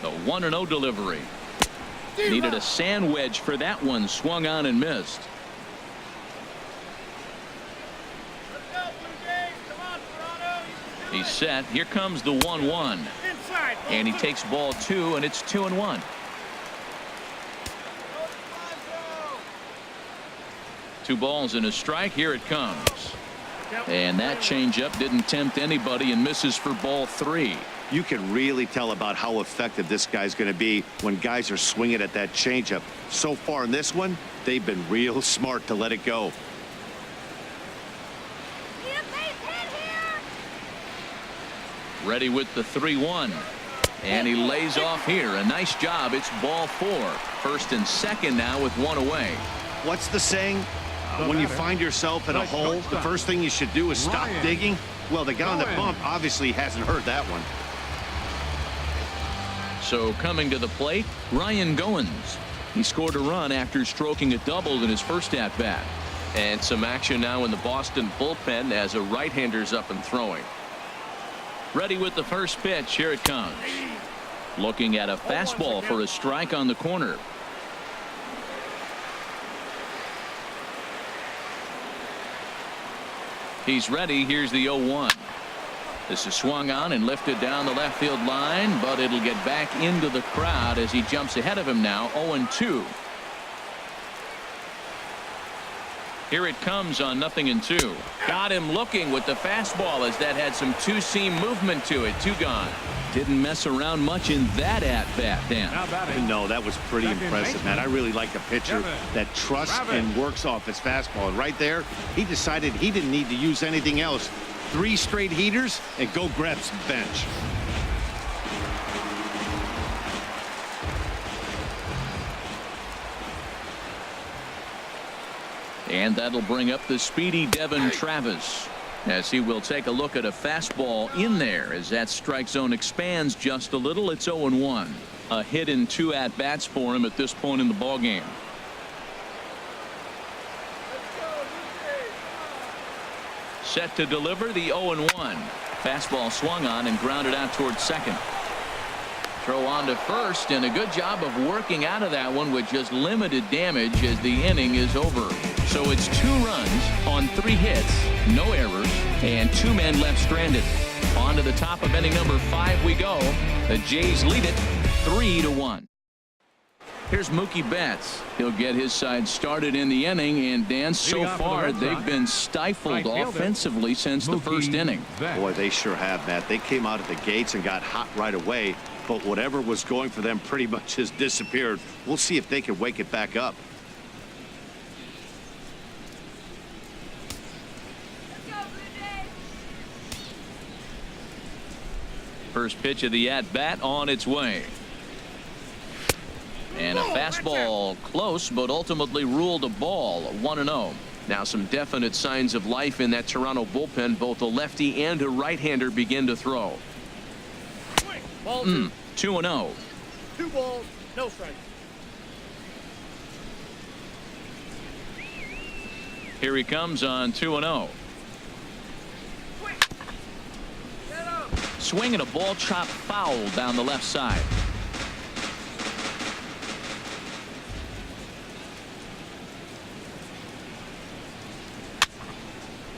The 1-0 delivery. Needed a sand wedge for that one. Swung on and missed. He's set. Here comes the 1-1. And he takes ball 2, and it's 2-1. Two balls and a strike. Here it comes. And that changeup didn't tempt anybody and misses for ball 3. You can really tell about how effective this guy's going to be when guys are swinging at that changeup. So far in this one, they've been real smart to let it go. Ready with the 3-1. And he lays off here. A nice job. It's ball 4. First and second now with 1 away. What's the saying? When you find yourself in a hole, the first thing you should do is stop digging. Well, the guy on the bump obviously hasn't heard that one. So coming to the plate, Ryan Goins. He scored a run after stroking a double in his first at-bat. And some action now in the Boston bullpen as a right-hander's up and throwing. Ready with the first pitch. Here it comes. Looking at a fastball for a strike on the corner. He's ready. Here's the 0-1. This is swung on and lifted down the left field line, but it'll get back into the crowd as he jumps ahead of him now. 0-2. Here it comes on 0-2. Got him looking with the fastball as that had some two-seam movement to it. 2 gone. Didn't mess around much in that at-bat, Dan. No, that was pretty impressive, man. I really like a pitcher that trusts and works off his fastball. And right there, he decided he didn't need to use anything else. 3 straight heaters and go grab some bench. And that'll bring up the speedy Devin Travis as he will take a look at a fastball in there as that strike zone expands just a little. It's 0-1. A hit in 2 at-bats for him at this point in the ball game. Set to deliver the 0-1. Fastball swung on and grounded out towards second. Throw on to first, and a good job of working out of that one with just limited damage as the inning is over. So it's 2 runs on 3 hits, no errors, and 2 men left stranded. On to the top of inning number 5 we go. The Jays lead it 3-1. Here's Mookie Betts. He'll get his side started in the inning, and Dan, so far they've been stifled offensively since the first inning. Boy, they sure have, Matt. They came out of the gates and got hot right away, but whatever was going for them pretty much has disappeared. We'll see if they can wake it back up. First pitch of the at-bat on its way. And a fastball close, but ultimately ruled a ball. 1-0. Now some definite signs of life in that Toronto bullpen. Both a lefty and a right-hander begin to throw. 2-0. 2 balls, no strikes. Here he comes on 2-0. Swinging a ball chopped foul down the left side.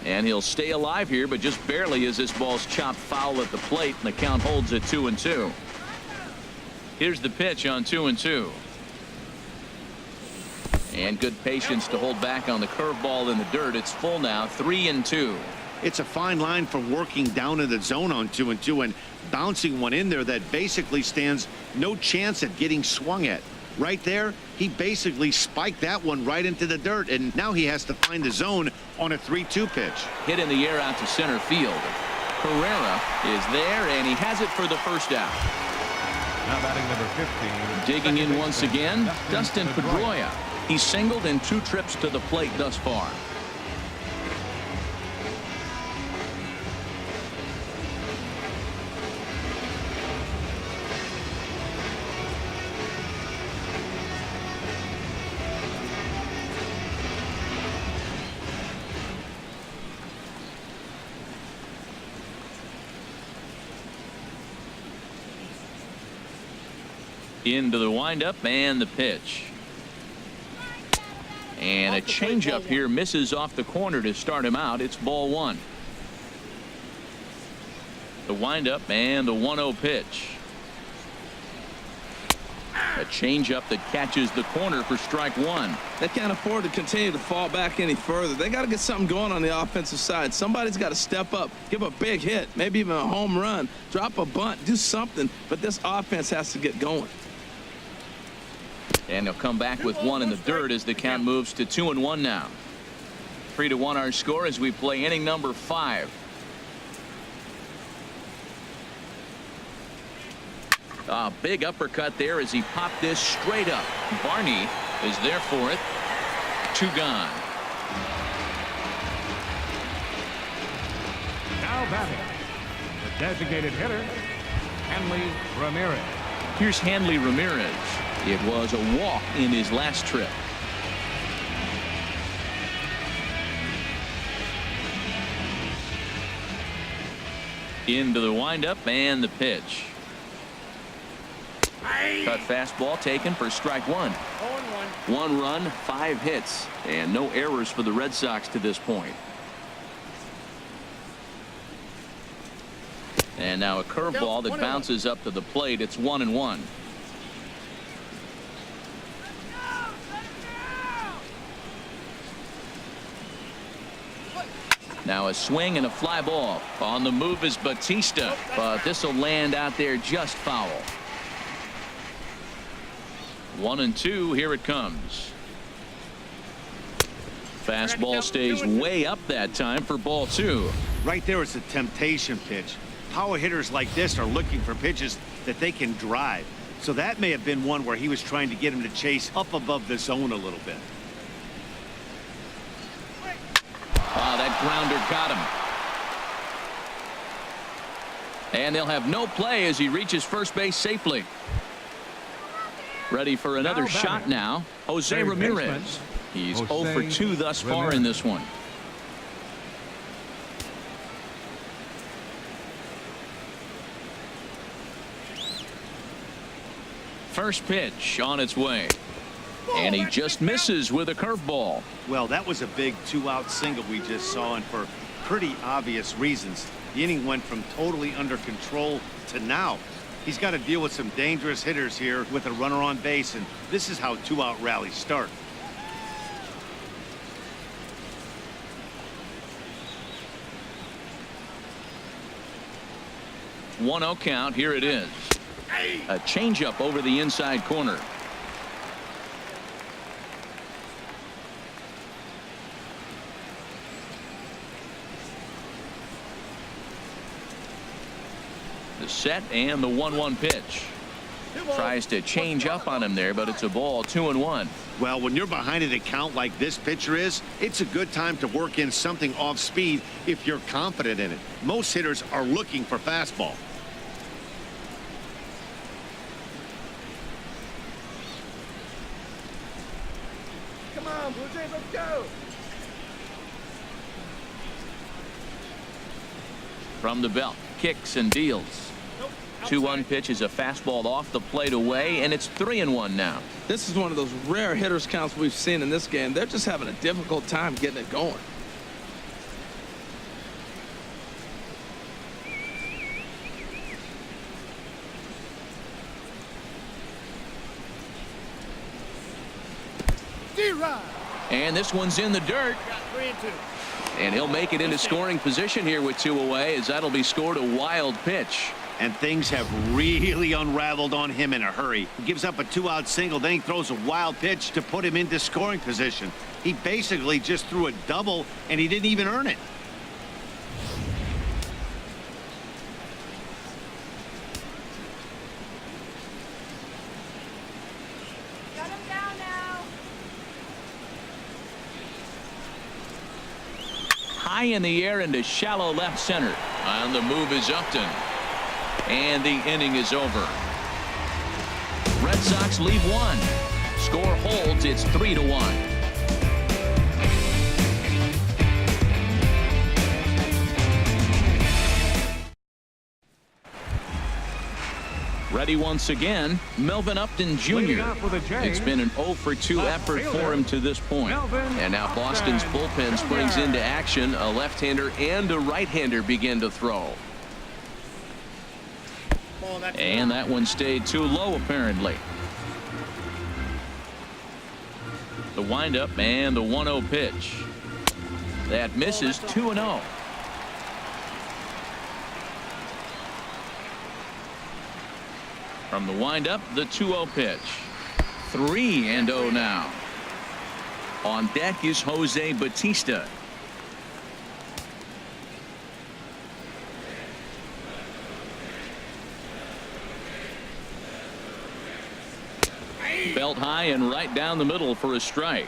And he'll stay alive here, but just barely as this ball's chopped foul at the plate, and the count holds at 2-2. Here's the pitch on 2-2. And good patience to hold back on the curveball in the dirt. It's full now, 3-2. It's a fine line from working down in the zone on 2-2 and bouncing one in there that basically stands no chance at getting swung at. Right there, he basically spiked that one right into the dirt, and now he has to find the zone on a 3-2 pitch. Hit in the air out to center field. Herrera is there, and he has it for the first out. Now batting number 15. Digging in once again, Dustin Pedroia. He's singled in 2 trips to the plate thus far. Into the windup and the pitch. And a changeup here misses off the corner to start him out. It's ball 1. The windup and the 1-0 pitch. A changeup that catches the corner for strike 1. They can't afford to continue to fall back any further. They got to get something going on the offensive side. Somebody's got to step up, give a big hit, maybe even a home run, drop a bunt, do something. But this offense has to get going. And he'll come back with 1 in the dirt as the count moves to 2-1 now. 3-1 our score as we play inning number 5. A big uppercut there as he popped this straight up. Barney is there for it. 2 gone. Now batting, the designated hitter, Hanley Ramirez. Here's Hanley Ramirez. It was a walk in his last trip. Into the windup and the pitch. Cut fastball taken for strike one. 0-1. 1 run, 5 hits, and no errors for the Red Sox to this point. And now a curveball that bounces up to the plate. It's 1-1. Now a swing and a fly ball. On the move is Batista, but this will land out there just foul. 1-2. Here it comes. Fastball stays way up that time for ball 2. Right there is a temptation pitch. Power hitters like this are looking for pitches that they can drive. So that may have been one where he was trying to get him to chase up above the zone a little bit. That grounder got him. And they'll have no play as he reaches first base safely. Ready for another shot now. Jose Ramirez. He's 0 for 2 thus far in this one. First pitch on its way. And he just misses with a curveball. Well, that was a big 2-out single we just saw, and for pretty obvious reasons. The inning went from totally under control to now. He's got to deal with some dangerous hitters here with a runner on base, and this is how 2-out rallies start. One 1-0 count. Here it is. A changeup over the inside corner. The set and the 1-1 pitch. Tries to change up on him there, but it's a ball. 2-1. Well, when you're behind an account like this pitcher is, it's a good time to work in something off speed if you're confident in it. Most hitters are looking for fastball. Come on, Blue Jays, let's go. From the belt, kicks and deals. 2-1 pitch is a fastball off the plate away, and it's 3-1 now. This is one of those rare hitters counts we've seen in this game. They're just having a difficult time getting it going. And this one's in the dirt. 3-2. And he'll make it into scoring position here with 2 away, as that'll be scored a wild pitch. And things have really unraveled on him in a hurry. He gives up a 2-out single, then he throws a wild pitch to put him into scoring position. He basically just threw a double, and he didn't even earn it. Shut him down now. High in the air into shallow left center. On the move is Upton. And the inning is over. Red Sox lead 1. Score holds. It's 3-1. Ready once again, Melvin Upton Jr. It's been an 0 for 2 effort for him to this point. And now Boston's bullpen springs into action. A left-hander and a right-hander begin to throw. And that one stayed too low, apparently. The windup and the 1-0 pitch. That misses. 2-0. From the windup, the 2-0 pitch. 3-0 now. On deck is Jose Batista. Belt high and right down the middle for a strike.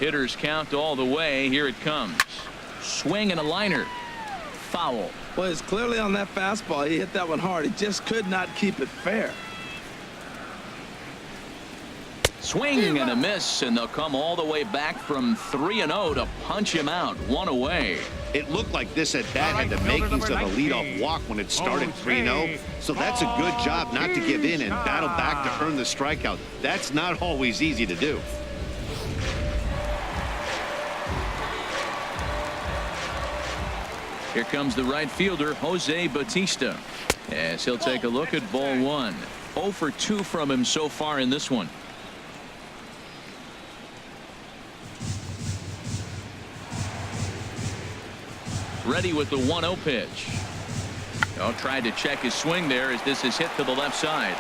Hitters count all the way. Here it comes. Swing and a liner. Foul. Well, it's clearly on that fastball. He hit that one hard. He just could not keep it fair. Swing and a miss, and they'll come all the way back from 3-0 to punch him out. One away. It looked like this at bat had the makings of a leadoff walk when it started 3-0. So that's a good job not to give in and battle back to earn the strikeout. That's not always easy to do. Here comes the right fielder, Jose Bautista, as he'll take a look at ball one. 0 for 2 from him so far in this one. Ready with the 1-0 pitch. Tried to check his swing there as this is hit to the left side.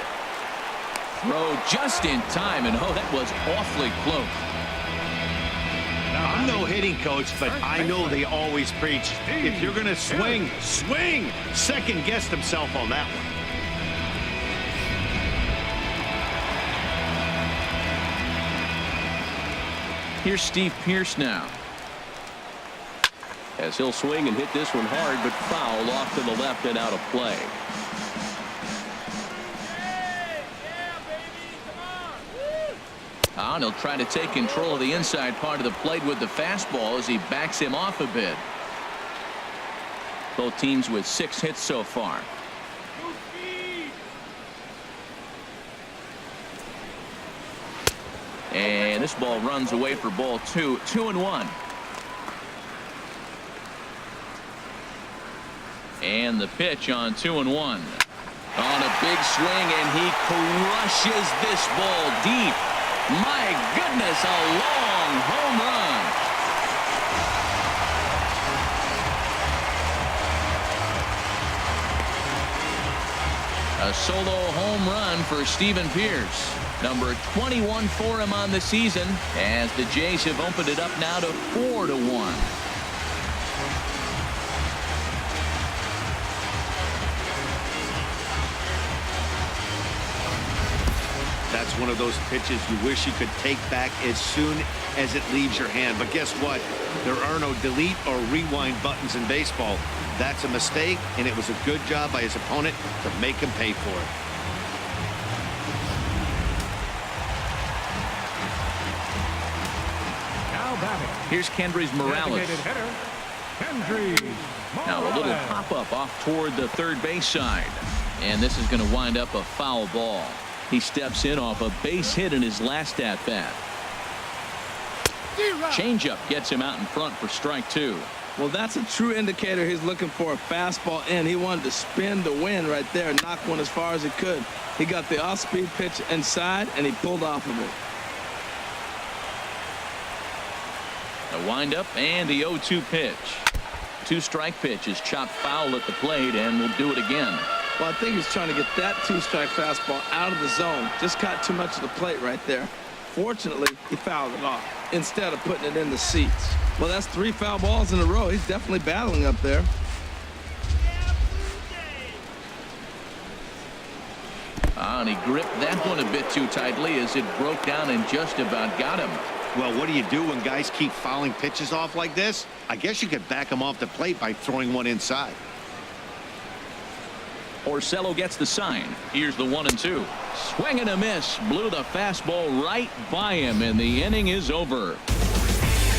Throw just in time, and that was awfully close. I'm no hitting coach, but I know they always preach, if you're going to swing, swing. Second guessed himself on that one. Here's Steve Pearce now, as he'll swing and hit this one hard, but foul off to the left and out of play. And he'll try to take control of the inside part of the plate with the fastball as he backs him off a bit. Both teams with 6 hits so far. And this ball runs away for ball 2. 2-1. And the pitch on 2-1. On a big swing, and he crushes this ball deep. My goodness, a long home run. A solo home run for Stephen Pearce. Number 21 for him on the season, as the Jays have opened it up now to 4-1. That's one of those pitches you wish you could take back as soon as it leaves your hand. But guess what? There are no delete or rewind buttons in baseball. That's a mistake, and it was a good job by his opponent to make him pay for it. Now batting. Here's Kendrys Morales. Designated hitter, Kendrys Now a little Morales. pop-up off toward the third base side. And this is going to wind up a foul ball. He steps in off a base hit in his last at-bat. Changeup gets him out in front for strike 2. Well, that's a true indicator he's looking for a fastball in. He wanted to spin the wind right there and knock one as far as he could. He got the off-speed pitch inside, and he pulled off of it. A windup and the 0-2 pitch. 2-strike pitch is chopped foul at the plate, and will do it again. Well, I think he's trying to get that 2-strike fastball out of the zone. Just caught too much of the plate right there. Fortunately, he fouled it off instead of putting it in the seats. Well, that's 3 foul balls in a row. He's definitely battling up there. And he gripped that one a bit too tightly as it broke down and just about got him. Well, what do you do when guys keep fouling pitches off like this? I guess you could back them off the plate by throwing one inside. Orsello gets the sign. Here's the 1-2. Swing and a miss. Blew the fastball right by him, and the inning is over.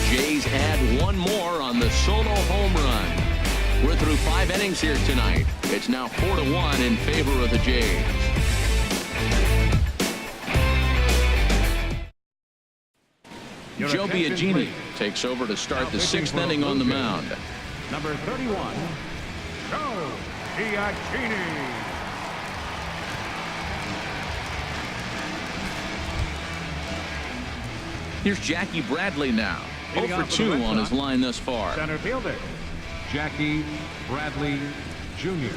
Jays add one more on the solo home run. We're through 5 innings here tonight. It's now 4-1 in favor of the Jays. Your Joe attention, Biagini please. takes over to start Now the pitching 6th for inning the on the Blue Jays. mound. Number 31, Joe Biagini. Here's Jackie Bradley now. Leading 0 off for for the 2 Red on his Sox, line thus far. Center fielder, Jackie Bradley Jr.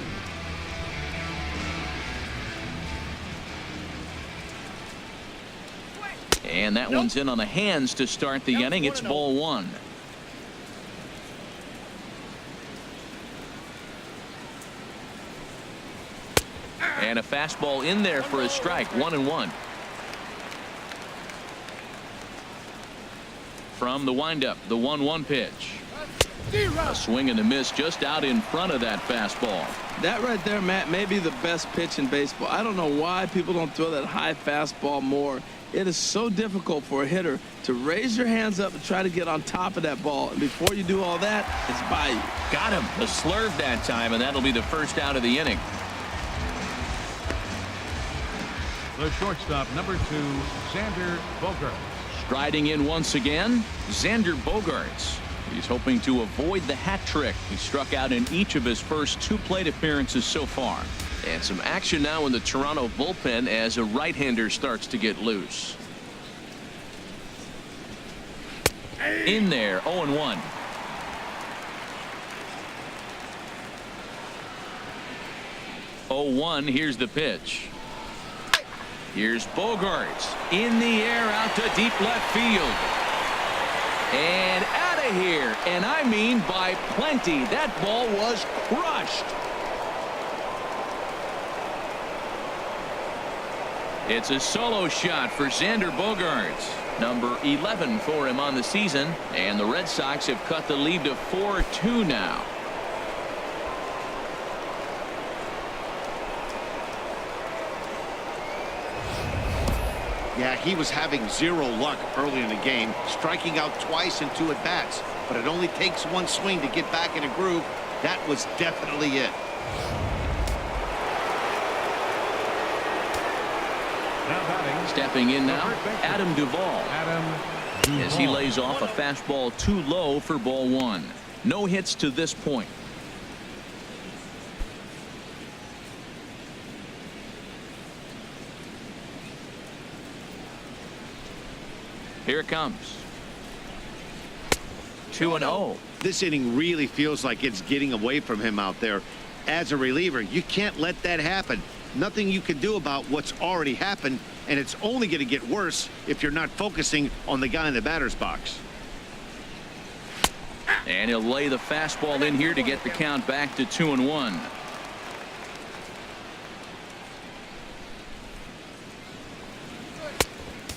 And that one's in on the hands to start the inning. It's ball 1. And a fastball in there for a strike. 1-1. From the windup, the 1-1 pitch. A swing and a miss just out in front of that fastball. That right there, Matt, may be the best pitch in baseball. I don't know why people don't throw that high fastball more. It is so difficult for a hitter to raise your hands up and try to get on top of that ball. And before you do all that, it's by you. Got him. A slurve that time, and that'll be the first out of the inning. The shortstop, number 2, Xander Bogaerts. Striding in once again, Xander Bogaerts. He's hoping to avoid the hat trick. He struck out in each of his first 2 plate appearances so far. And some action now in the Toronto bullpen as a right-hander starts to get loose. In there, 0-1. Here's the pitch. Here's Bogaerts in the air out to deep left field. And out of here. And I mean by plenty. That ball was crushed. It's a solo shot for Xander Bogaerts. Number 11 for him on the season. And the Red Sox have cut the lead to 4-2 now. Yeah, he was having 0 luck early in the game, striking out twice in 2 at-bats. But it only takes 1 swing to get back in a groove. That was definitely it. Now batting. Stepping in now, Adam Duvall. Adam As he lays off a fastball too low for ball 1. No hits to this point. Here it comes. 2-0. This inning really feels like it's getting away from him out there. As a reliever, you can't let that happen. Nothing you can do about what's already happened, and it's only going to get worse if you're not focusing on the guy in the batter's box. And he'll lay the fastball in here to get the count back to 2-1.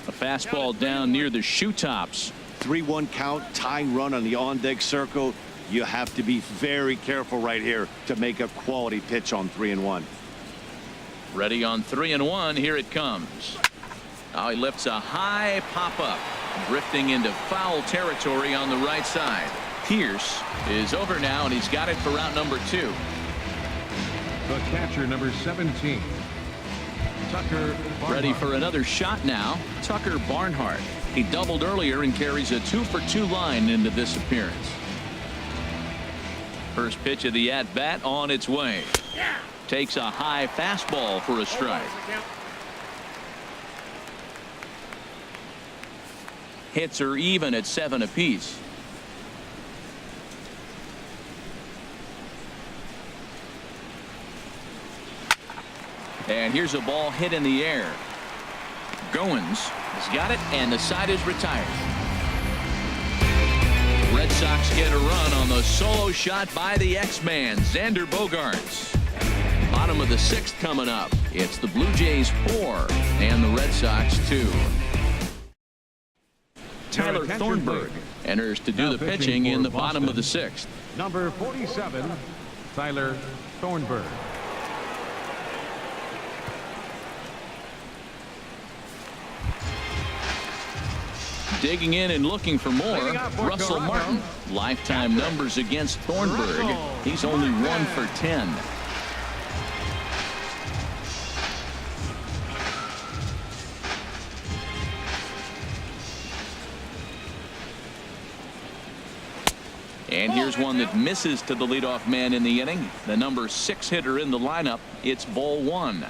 A fastball down near the shoe tops. 3-1 count, tying run on the on-deck circle. You have to be very careful right here to make a quality pitch on 3-1. Ready on 3-1. Here it comes. Oh, he lifts a high pop-up, drifting into foul territory on the right side. Pierce is over now, and he's got it for out number 2. The catcher, number 17, Tucker Barnhart. Ready for another shot now. Tucker Barnhart. He doubled earlier and carries a 2-for-2 line into this appearance. First pitch of the at-bat on its way. Takes a high fastball for a strike. Hits are even at 7 apiece. And here's a ball hit in the air. Goins has got it, and the side is retired. Red Sox get a run on the solo shot by the X-Man, Xander Bogaerts. Bottom of the 6th coming up. It's the Blue Jays 4 and the Red Sox 2. Tyler Thornburg enters to do the pitching in the bottom of the 6th. Number 47, Tyler Thornburg. Digging in and looking for more, Russell Martin. Lifetime numbers against Thornburg. He's only 1 for 10. And here's one that misses to the leadoff man in the inning. The number 6 hitter in the lineup. It's ball 1.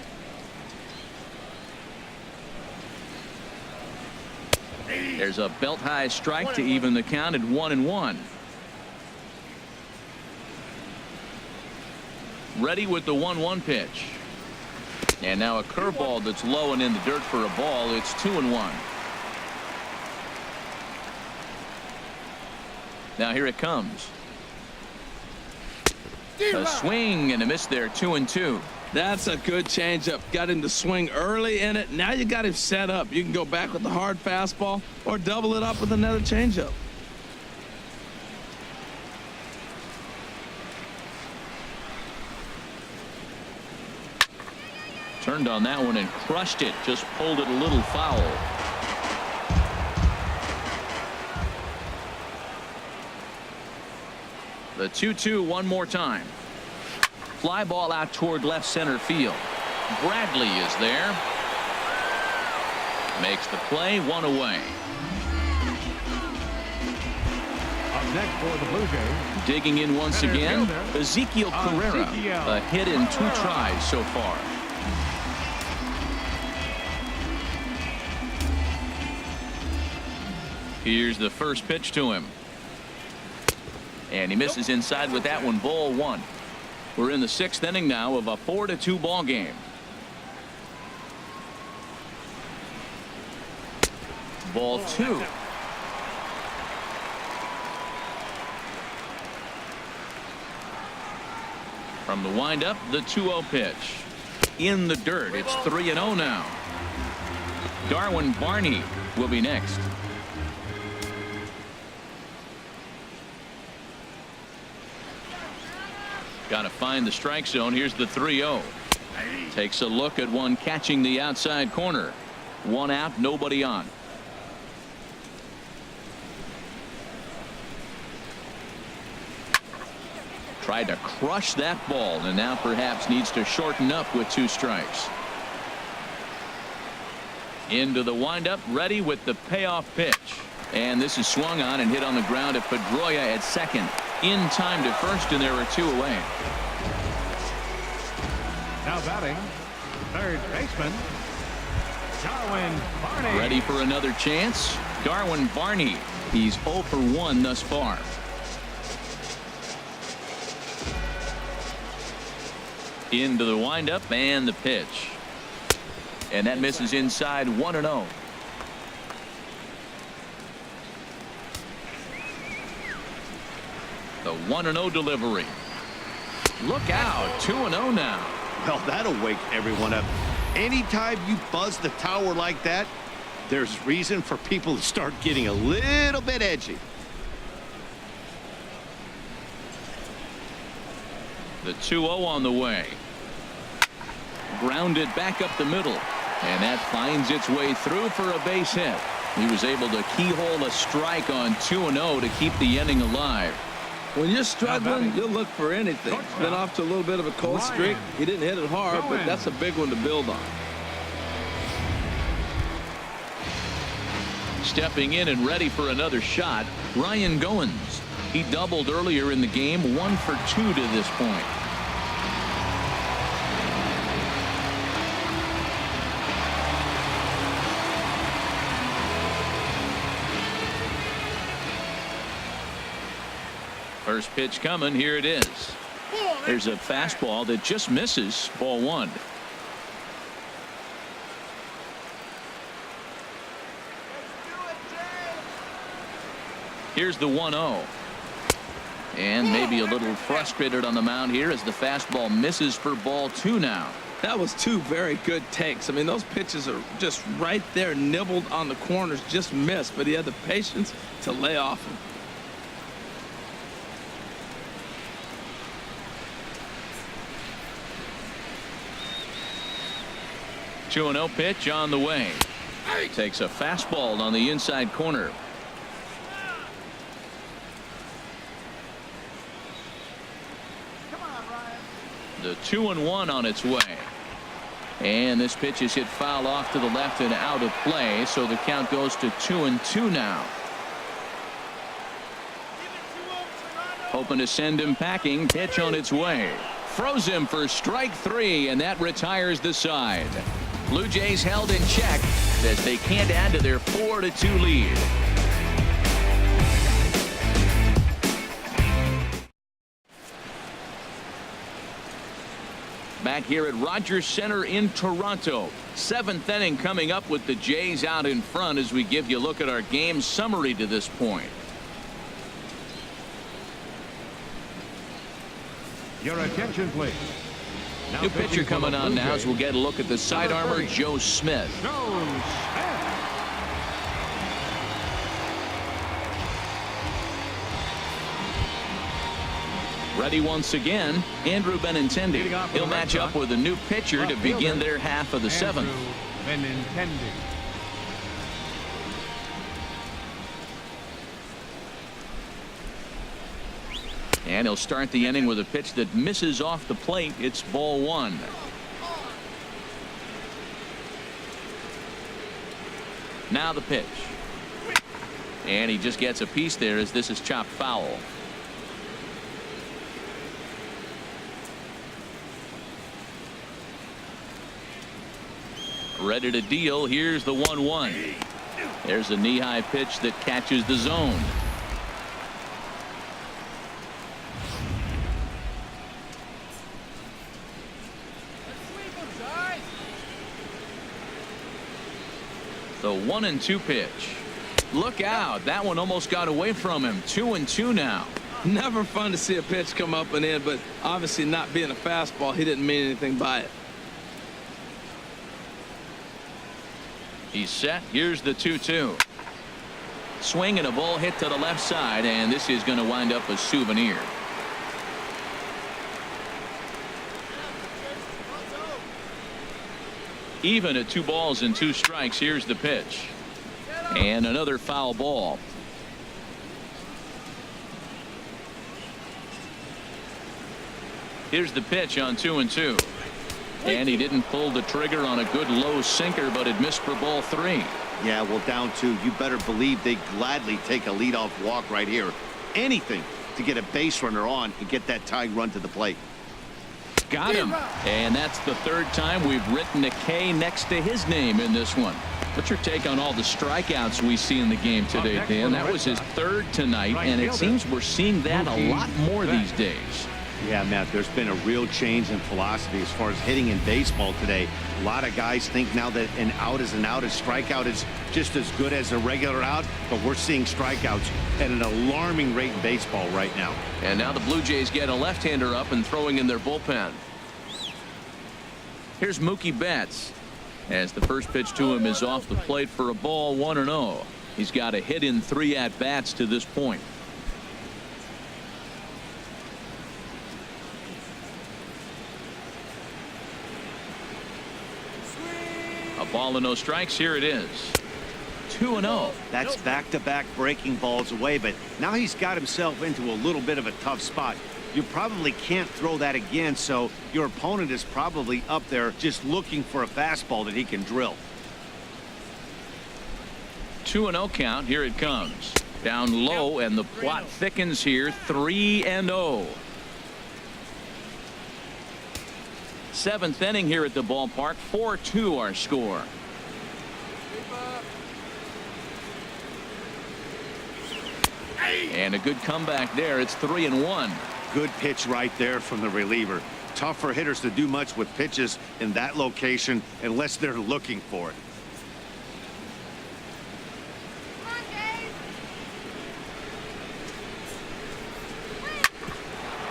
There's a belt high strike to even the count at 1-1. Ready with the 1-1 pitch. And now a curveball that's low and in the dirt for a ball. It's 2-1. Now here it comes. A swing and a miss there. 2-2. That's a good changeup. Got him to swing early in it. Now you got him set up. You can go back with the hard fastball or double it up with another changeup. Turned on that one and crushed it. Just pulled it a little foul. The 2-2 one more time. Fly ball out toward left center field. Bradley is there. Makes the play, one away. Up next for the Blue Jays. Digging in once Center again, fielder, Ezekiel Carrera. Ezekiel A hit in 2 Carrera. tries so far. Here's the first pitch to him. And he misses inside with that one. Ball 1. We're in the 6th inning now of a 4-2 ball game. Ball 2. From the windup, the 2-0 pitch. In the dirt. It's 3-0 now. Darwin Barney will be next. Got to find the strike zone. Here's the 3-0. Takes a look at one catching the outside corner. 1 out, nobody on. Tried to crush that ball and now perhaps needs to shorten up with 2 strikes. Into the windup, ready with the payoff pitch. And this is swung on and hit on the ground at Pedroia at second. In time to first, and there are 2 away. Now batting, third baseman, Darwin Barney. Ready for another chance. Darwin Barney. He's 0 for 1 thus far. Into the windup and the pitch. And that misses inside. 1-0. The 1-0 delivery. Look out. 2-0 now. Well, that'll wake everyone up. Anytime you buzz the tower like that, there's reason for people to start getting a little bit edgy. The 2-0 on the way. Grounded back up the middle. And that finds its way through for a base hit. He was able to keyhole a strike on 2-0 to keep the inning alive. When you're struggling, you'll look for anything. He's been off to a little bit of a cold streak. He didn't hit it hard, but that's a big one to build on. Stepping in and ready for another shot, Ryan Goins. He doubled earlier in the game, 1 for 2 to this point. First pitch coming. Here it is. There's a fastball that just misses. Ball 1. Here's the 1-0. And maybe a little frustrated on the mound here as the fastball misses for ball 2 now. That was 2 very good takes. I mean, those pitches are just right there, nibbled on the corners, just missed, but he had the patience to lay off them. The 2-0 pitch on the way. Takes a fastball on the inside corner. The 2-1 on its way. And this pitch is hit foul off to the left and out of play, so the count goes to 2-2 now. Hoping to send him packing. Pitch on its way. Froze him for strike 3, and that retires the side. Blue Jays held in check as they can't add to their 4-2 lead. Back here at Rogers Center in Toronto. 7th inning coming up with the Jays out in front as we give you a look at our game summary to this point. Your attention, please. Now New pitcher pitching for the coming on Blue now as we'll Jays, get a look at the sidearmer, 30. Joe Smith. Joe Smith. Ready once again, Andrew Benintendi. Leading off for He'll the Red match up Sox, with a new pitcher to left begin fielder, their half of the 7th. Andrew Benintendi. And he'll start the inning with a pitch that misses off the plate. It's ball one. Now the pitch. And he just gets a piece there as this is chopped foul. Ready to deal. Here's the 1-1. There's a knee-high pitch that catches the zone. The 1-2 pitch. Look out. That one almost got away from him. 2-2 now. Never fun to see a pitch come up and in, but obviously not being a fastball, he didn't mean anything by it. He's set. Here's the 2-2. Swing and a ball hit to the left side, and this is going to wind up a souvenir. Even at 2 balls and 2 strikes. Here's the pitch. And another foul ball. Here's the pitch on 2-2. And he didn't pull the trigger on a good low sinker, but it missed for ball 3. Yeah, well, down 2. You better believe they gladly take a leadoff walk right here. Anything to get a base runner on and get that tying run to the plate. Got him. And that's the 3rd time we've written a K next to his name in this one. What's your take on all the strikeouts we see in the game today, Dan? That was his 3rd tonight, and it seems we're seeing that a lot more these days. Yeah, Matt, there's been a real change in philosophy as far as hitting in baseball today. A lot of guys think now that an out is an out, a strikeout is just as good as a regular out, but we're seeing strikeouts at an alarming rate in baseball right now. And now the Blue Jays get a left-hander up and throwing in their bullpen. Here's Mookie Betts as the first pitch to him is off the plate for a ball. 1-0. He's got a hit in 3 at-bats to this point. A ball and no strikes. Here it is. 2-0. That's back-to-back breaking balls away, but now he's got himself into a little bit of a tough spot. You probably can't throw that again, so your opponent is probably up there just looking for a fastball that he can drill. 2-0 count. Here it comes. Down low, and the plot thickens here. 3-0. 7th inning here at the ballpark. 4-2 our score. And a good comeback there. It's 3-1. Good pitch right there from the reliever. Tough for hitters to do much with pitches in that location unless they're looking for it. Come on, Dave.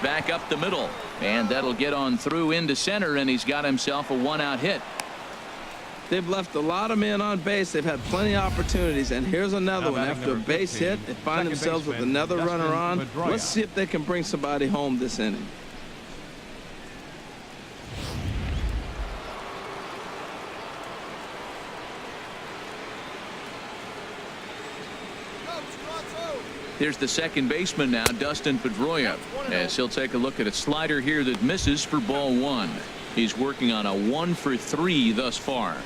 Back up the middle, and that'll get on through into center, and he's got himself a 1-out hit. They've left a lot of men on base. They've had plenty of opportunities, and here's another one. After a base hit, they find themselves with another runner on. Let's see if they can bring somebody home this inning. Here's the second baseman now, Dustin Pedroia, as he'll take a look at a slider here that misses for ball 1. He's working on a 1-for-3 thus far.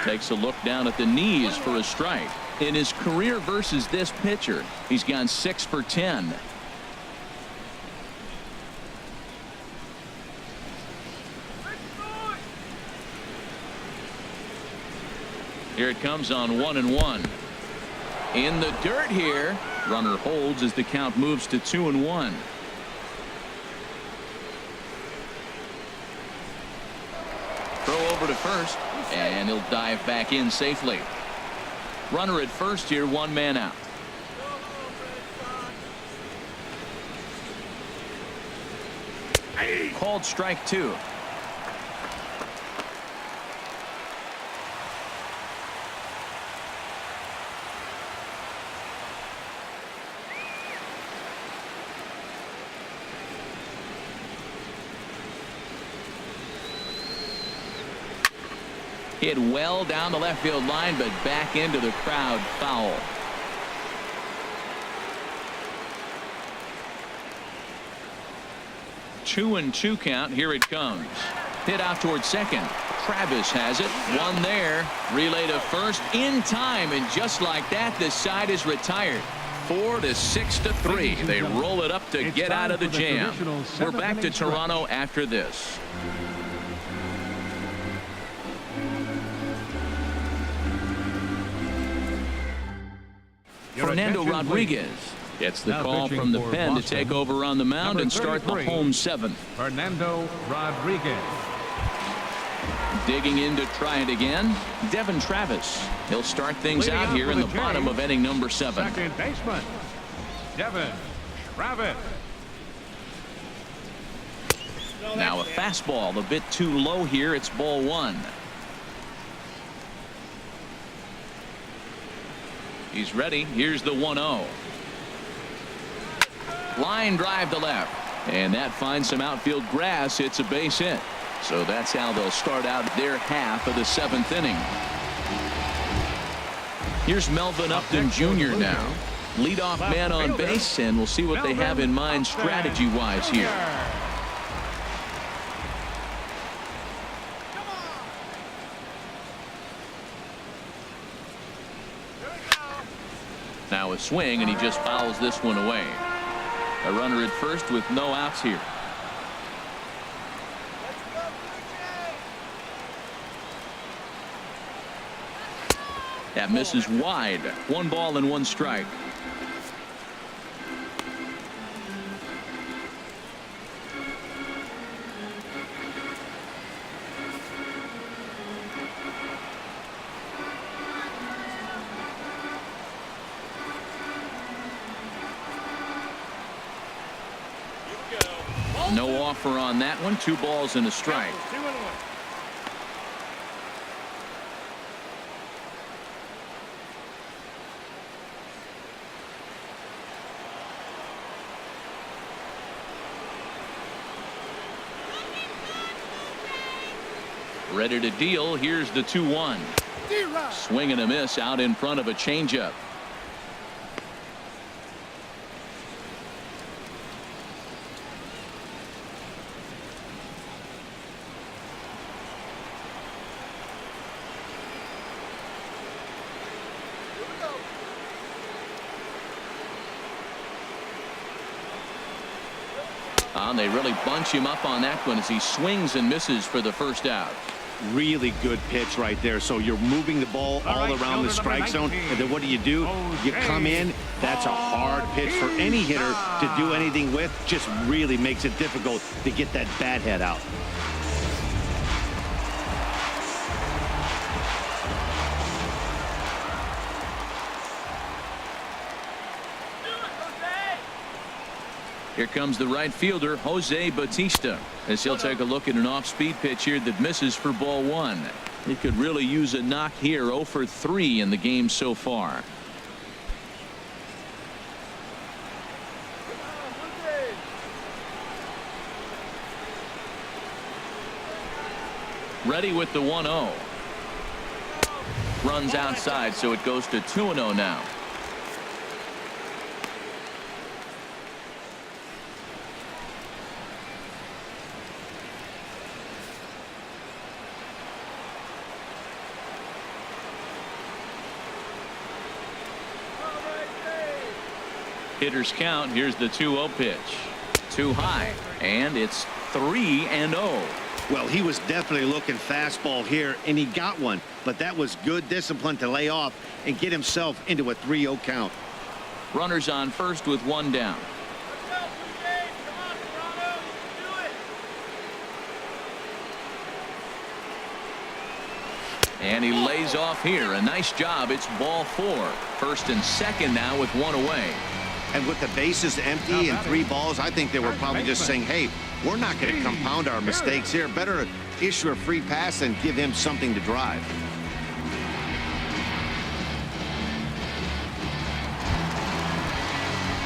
Takes a look down at the knees for a strike. In his career versus this pitcher, he's gone 6 for 10. Here it comes on 1-1. In the dirt here. Runner holds as the count moves to 2-1. Throw over to first, and he'll dive back in safely. Runner at first here, 1 man out. Called strike 2. Hit well down the left field line, but back into the crowd, foul. Two and two count. Here it comes. Hit out towards second. Travis has it. One there. Relay to first in time, and just like that, the side is retired. 4 to 6 to 3. They roll it up to get out of the jam. We're back to Toronto after this. Fernando Rodriguez gets the call from the pen to take over on the mound and start the home seventh. Fernando Rodriguez. Digging in to try it again, Devin Travis. He'll start things out here in the bottom of inning number 7. Second baseman, Devin Travis. Now a fastball a bit too low here. It's ball 1. He's ready. Here's the 1-0. Line drive to left, and that finds some outfield grass. It's a base hit. So that's how they'll start out their half of the 7th inning. Here's Melvin Upton Jr. now. Leadoff man on base, and we'll see what they have in mind strategy-wise here. Now a swing, and he just fouls this one away. A runner at first with no outs here. That misses wide. 1 ball and 1 strike. No offer on that one. 2 balls and a strike. Ready to deal. Here's the 2-1. Swing and a miss out in front of a changeup. And they really bunch him up on that one as he swings and misses for the first out. Really good pitch right there. So you're moving the ball all around the strike zone, and then what do? You come in. That's a hard pitch for any hitter to do anything with. Just really makes it difficult to get that bat head out. Here comes the right fielder, Jose Bautista, as he'll take a look at an off-speed pitch here that misses for ball 1. He could really use a knock here. 0 for 3 in the game so far. Ready with the 1-0. Runs outside, so it goes to 2-0 now. Hitters count. Here's the 2-0 pitch. Too high, and it's 3-0. Well, he was definitely looking fastball here, and he got one, but that was good discipline to lay off and get himself into a 3-0 count. Runners on first with 1 down. And he lays off here. A nice job. It's ball 4. First and second now with 1 away. And with the bases empty and 3 balls, I think they were probably just saying, hey, we're not going to compound our mistakes here. Better issue a free pass and give him something to drive.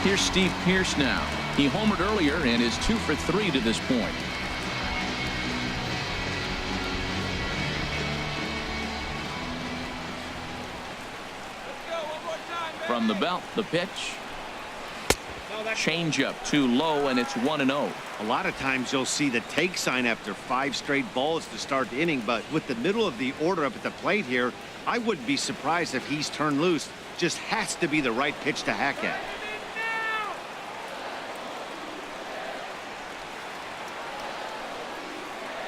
Here's Steve Pearce now. He homered earlier and is 2 for 3 to this point. From the belt, the pitch. Changeup too low, and it's 1-0. A lot of times you'll see the take sign after 5 straight balls to start the inning, but with the middle of the order up at the plate here, I wouldn't be surprised if he's turned loose. Just has to be the right pitch to hack at.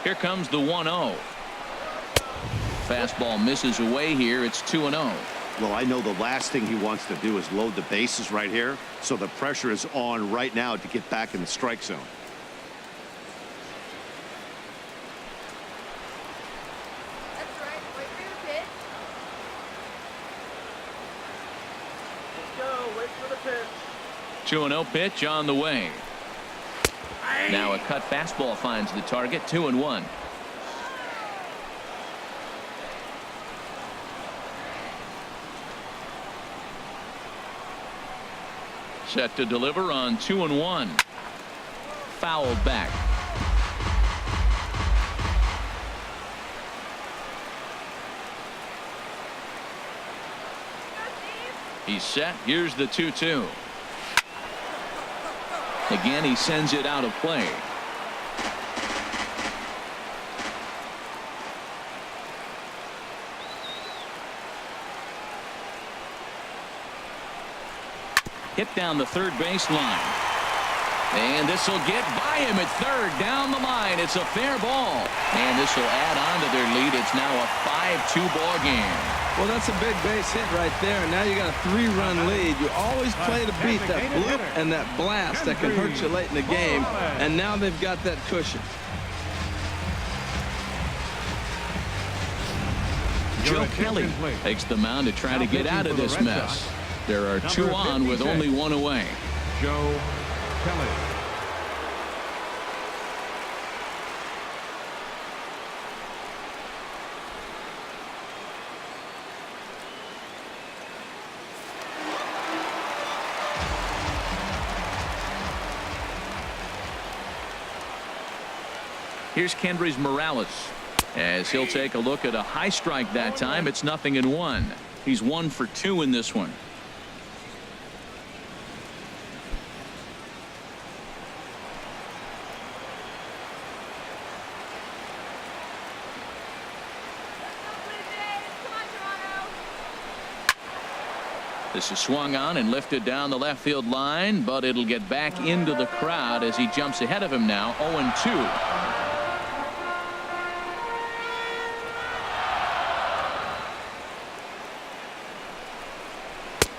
Here comes the 1-0. Fastball misses away here. It's 2-0. Well, I know the last thing he wants to do is load the bases right here, so the pressure is on right now to get back in the strike zone. That's right. Wait for your pitch. Let's go. Wait for the pitch. 2-0 pitch on the way. Now a cut fastball finds the target. 2-1. Set to deliver on 2-1. Fouled back. He's set. Here's the 2-2. Again, he sends it out of play. Hit down the third base line. And this will get by him at third. Down the line. It's a fair ball. And this will add on to their lead. It's now a 5-2 ball game. Well, that's a big base hit right there. And now you got a 3-run lead. You always play to beat that bloop and that blast that can hurt you late in the game. And now they've got that cushion. Joe Kelly takes the mound to try to get out of this mess. There are 2 on with only 1 away. Joe Kelly. Here's Kendrys Morales as he'll take a look at a high strike that time. It's 0-1. He's 1 for 2 in this one. This is swung on and lifted down the left field line, but it'll get back into the crowd as he jumps ahead of him now. 0-2.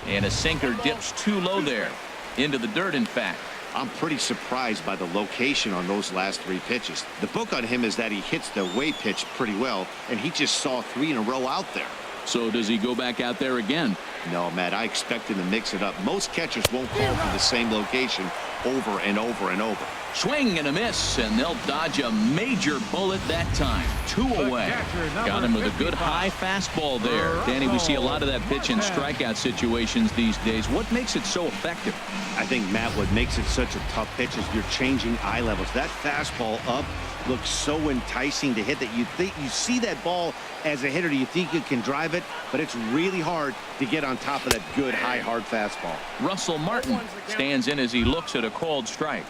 And a sinker dips too low there. Into the dirt, in fact. I'm pretty surprised by the location on those last 3 pitches. The book on him is that he hits the way pitch pretty well, and he just saw 3 in a row out there. So does he go back out there again? No, Matt, I expect him to mix it up. Most catchers won't call for the same location over and over and over. Swing and a miss, and they'll dodge a major bullet that time. 2 away. Got him with a good high fastball there. Danny, we see a lot of that pitch in strikeout situations these days. What makes it so effective? I think, Matt, what makes it such a tough pitch is you're changing eye levels. That fastball up looks so enticing to hit that you think you see that ball as a hitter. You think you can drive it, but it's really hard to get on top of that good high hard fastball. Russell Martin stands in as he looks at a called strike.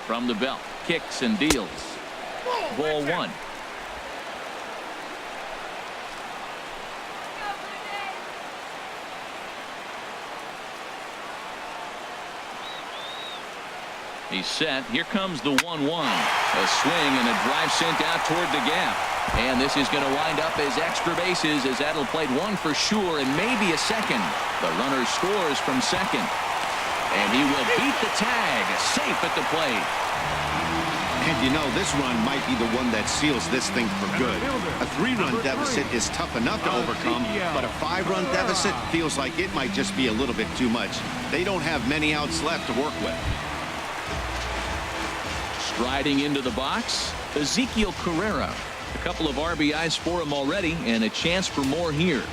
From the belt, kicks and deals. Ball 1. He's set. Here comes the 1-1. A swing and a drive sent out toward the gap. And this is going to wind up as extra bases as that'll play 1 for sure and maybe a second. The runner scores from second. And he will beat the tag. Safe at the plate. And you know, this run might be the one that seals this thing for good. A 3-run deficit is tough enough to overcome, but a 5-run deficit feels like it might just be a little bit too much. They don't have many outs left to work with. Striding into the box, Ezekiel Carrera. A couple of RBIs for him already, and a chance for more here.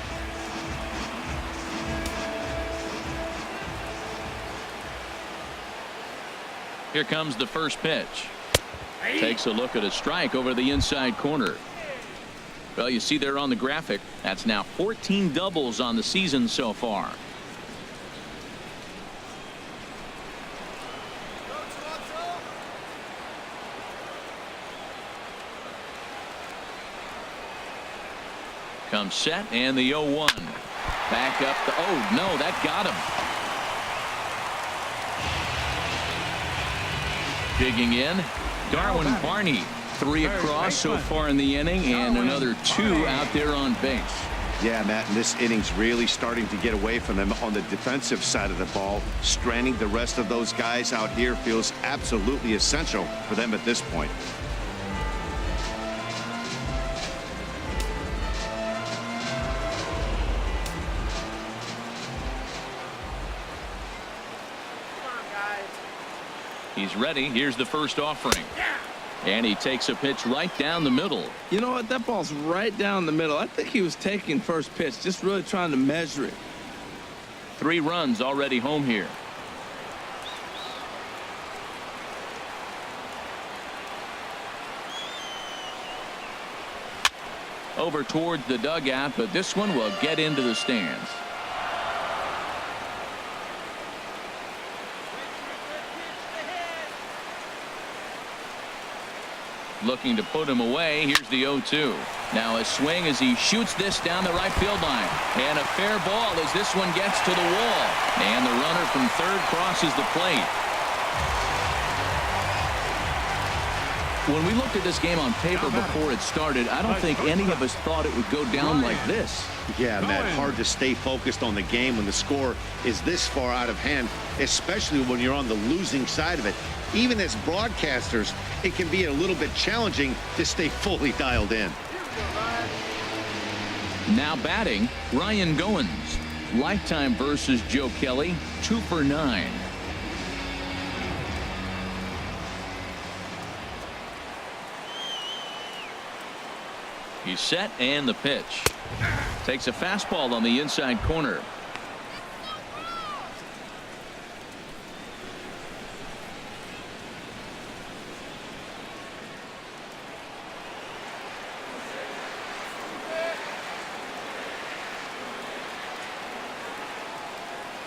Here comes the first pitch. Takes a look at a strike over the inside corner. Well, you see there on the graphic, that's now 14 doubles on the season so far. Comes set and the 0-1. Back up the, oh no, that got him. Digging in, Darwin Barney. 3 across so far in the inning and another 2 out there on base. Yeah, Matt, and this inning's really starting to get away from them on the defensive side of the ball. Stranding the rest of those guys out here feels absolutely essential for them at this point. He's ready. Here's the first offering. And he takes a pitch right down the middle. You know what? That ball's right down the middle. I think he was taking first pitch, just really trying to measure it. 3 runs already home here. Over towards the dugout, but this one will get into the stands. Looking to put him away. Here's the 0-2. Now a swing as he shoots this down the right field line. And a fair ball as this one gets to the wall. And the runner from third crosses the plate. When we looked at this game on paper before it started, I don't think any of us thought it would go down like this. Yeah, Matt, hard to stay focused on the game when the score is this far out of hand, especially when you're on the losing side of it. Even as broadcasters, it can be a little bit challenging to stay fully dialed in. Now batting, Ryan Goins. Lifetime versus Joe Kelly, 2 for 9. He's set and the pitch. Takes a fastball on the inside corner.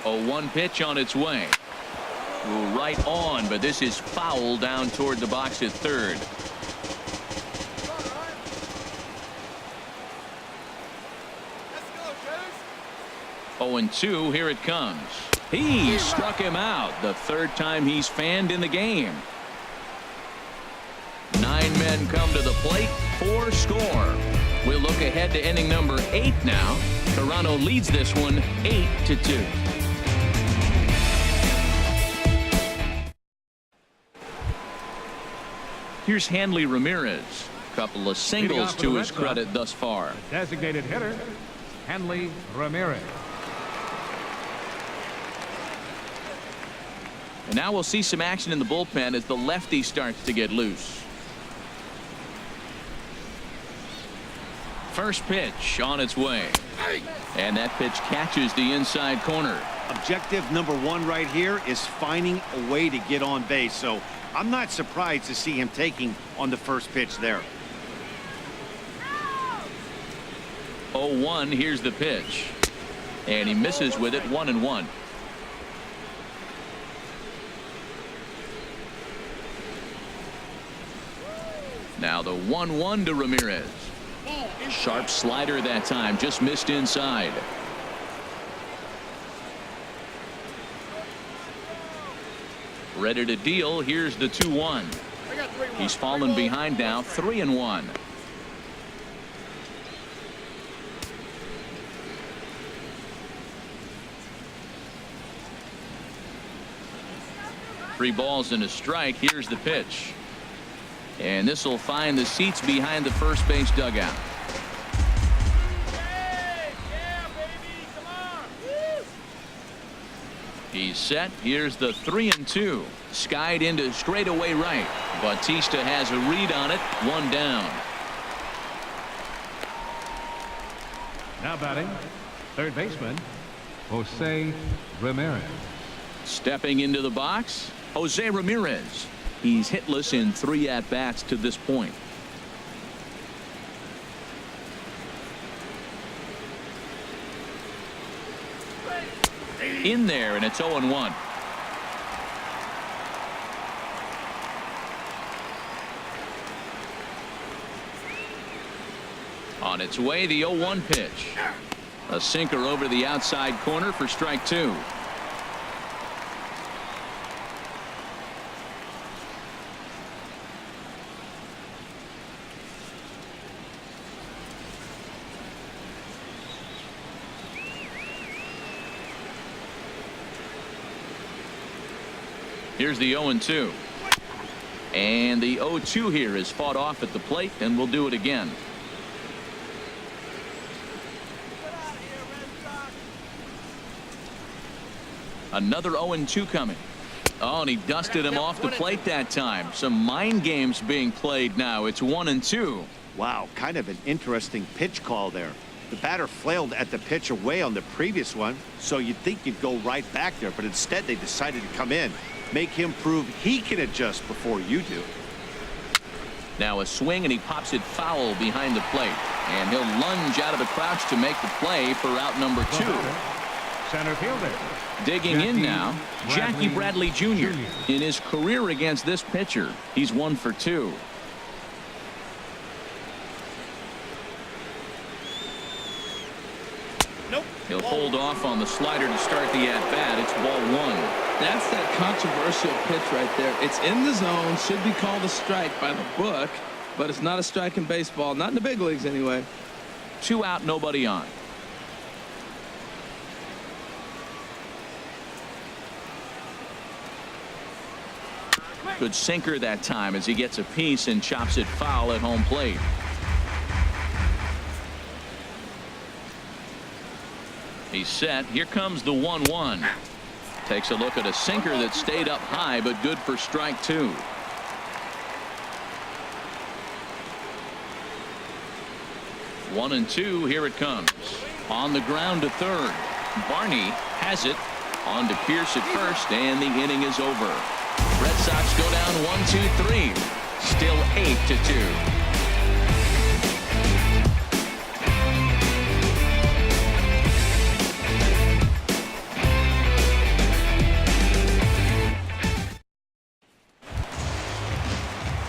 A 1 pitch on its way. Ooh, right on, but this is foul down toward the box at third. 0-2. Here it comes. He struck him out. The 3rd time he's fanned in the game. 9 men come to the plate. 4 score. We'll look ahead to inning number 8 now. Toronto leads this one 8-2. Here's Hanley Ramirez. Couple of singles to his credit thus far. Designated hitter, Hanley Ramirez. And now we'll see some action in the bullpen as the lefty starts to get loose. First pitch on its way. And that pitch catches the inside corner. Objective number 1 right here is finding a way to get on base. So I'm not surprised to see him taking on the first pitch there. 0-1. Here's the pitch. And he misses with it. 1-1. Now the 1-1 to Ramirez. Sharp slider that time, just missed inside. Ready to deal. Here's the 2-1. He's fallen behind now, 3-1. Three balls and a strike. Here's the pitch. And this will find the seats behind the first base dugout. He's set. Here's the 3-2. Skied into straightaway right. Bautista has a read on it. 1 down. Now batting, third baseman, Jose Ramirez. Stepping into the box, Jose Ramirez. He's hitless in 3 at-bats to this point. In there, and it's 0-1. On its way, the 0-1 pitch. A sinker over the outside corner for strike 2. Here's the 0-2. And the 0-2 here is fought off at the plate, and we'll do it again. Another 0-2 coming. Oh, and he dusted him off the plate that time. Some mind games being played now. It's 1-2. Wow, kind of an interesting pitch call there. The batter flailed at the pitch away on the previous one, so you'd think you'd go right back there, but instead they decided to come in. Make him prove he can adjust before you do. Now a swing, and he pops it foul behind the plate. And he'll lunge out of the crouch to make the play for out number 2. Center fielder. Digging in now, Jackie Bradley Jr. In his career against this pitcher, he's 1 for 2. He'll hold off on the slider to start the at-bat. It's ball 1. That's that controversial pitch right there. It's in the zone, should be called a strike by the book, but it's not a strike in baseball, not in the big leagues anyway. 2 out, nobody on. Good sinker that time as he gets a piece and chops it foul at home plate. He's set. Here comes the 1-1. Takes a look at a sinker that stayed up high, but good for strike 2. One and 2. Here it comes. On the ground to third. Barney has it. On to Pierce at first, and the inning is over. Red Sox go down 1-2-3. Still 8-2.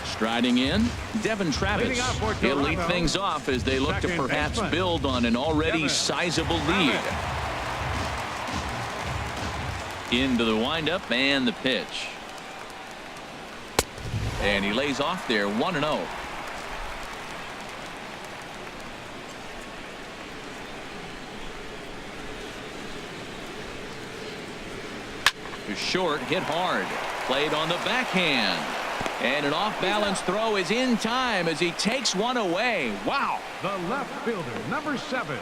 Striding in, Devin Travis. He'll lead things off as they look to perhaps build on an already sizable lead. Into the windup and the pitch. And he lays off there 1-0. To short, hit hard. Played on the backhand. And an off-balance throw is in time as he takes one away. Wow. The left fielder, number 7,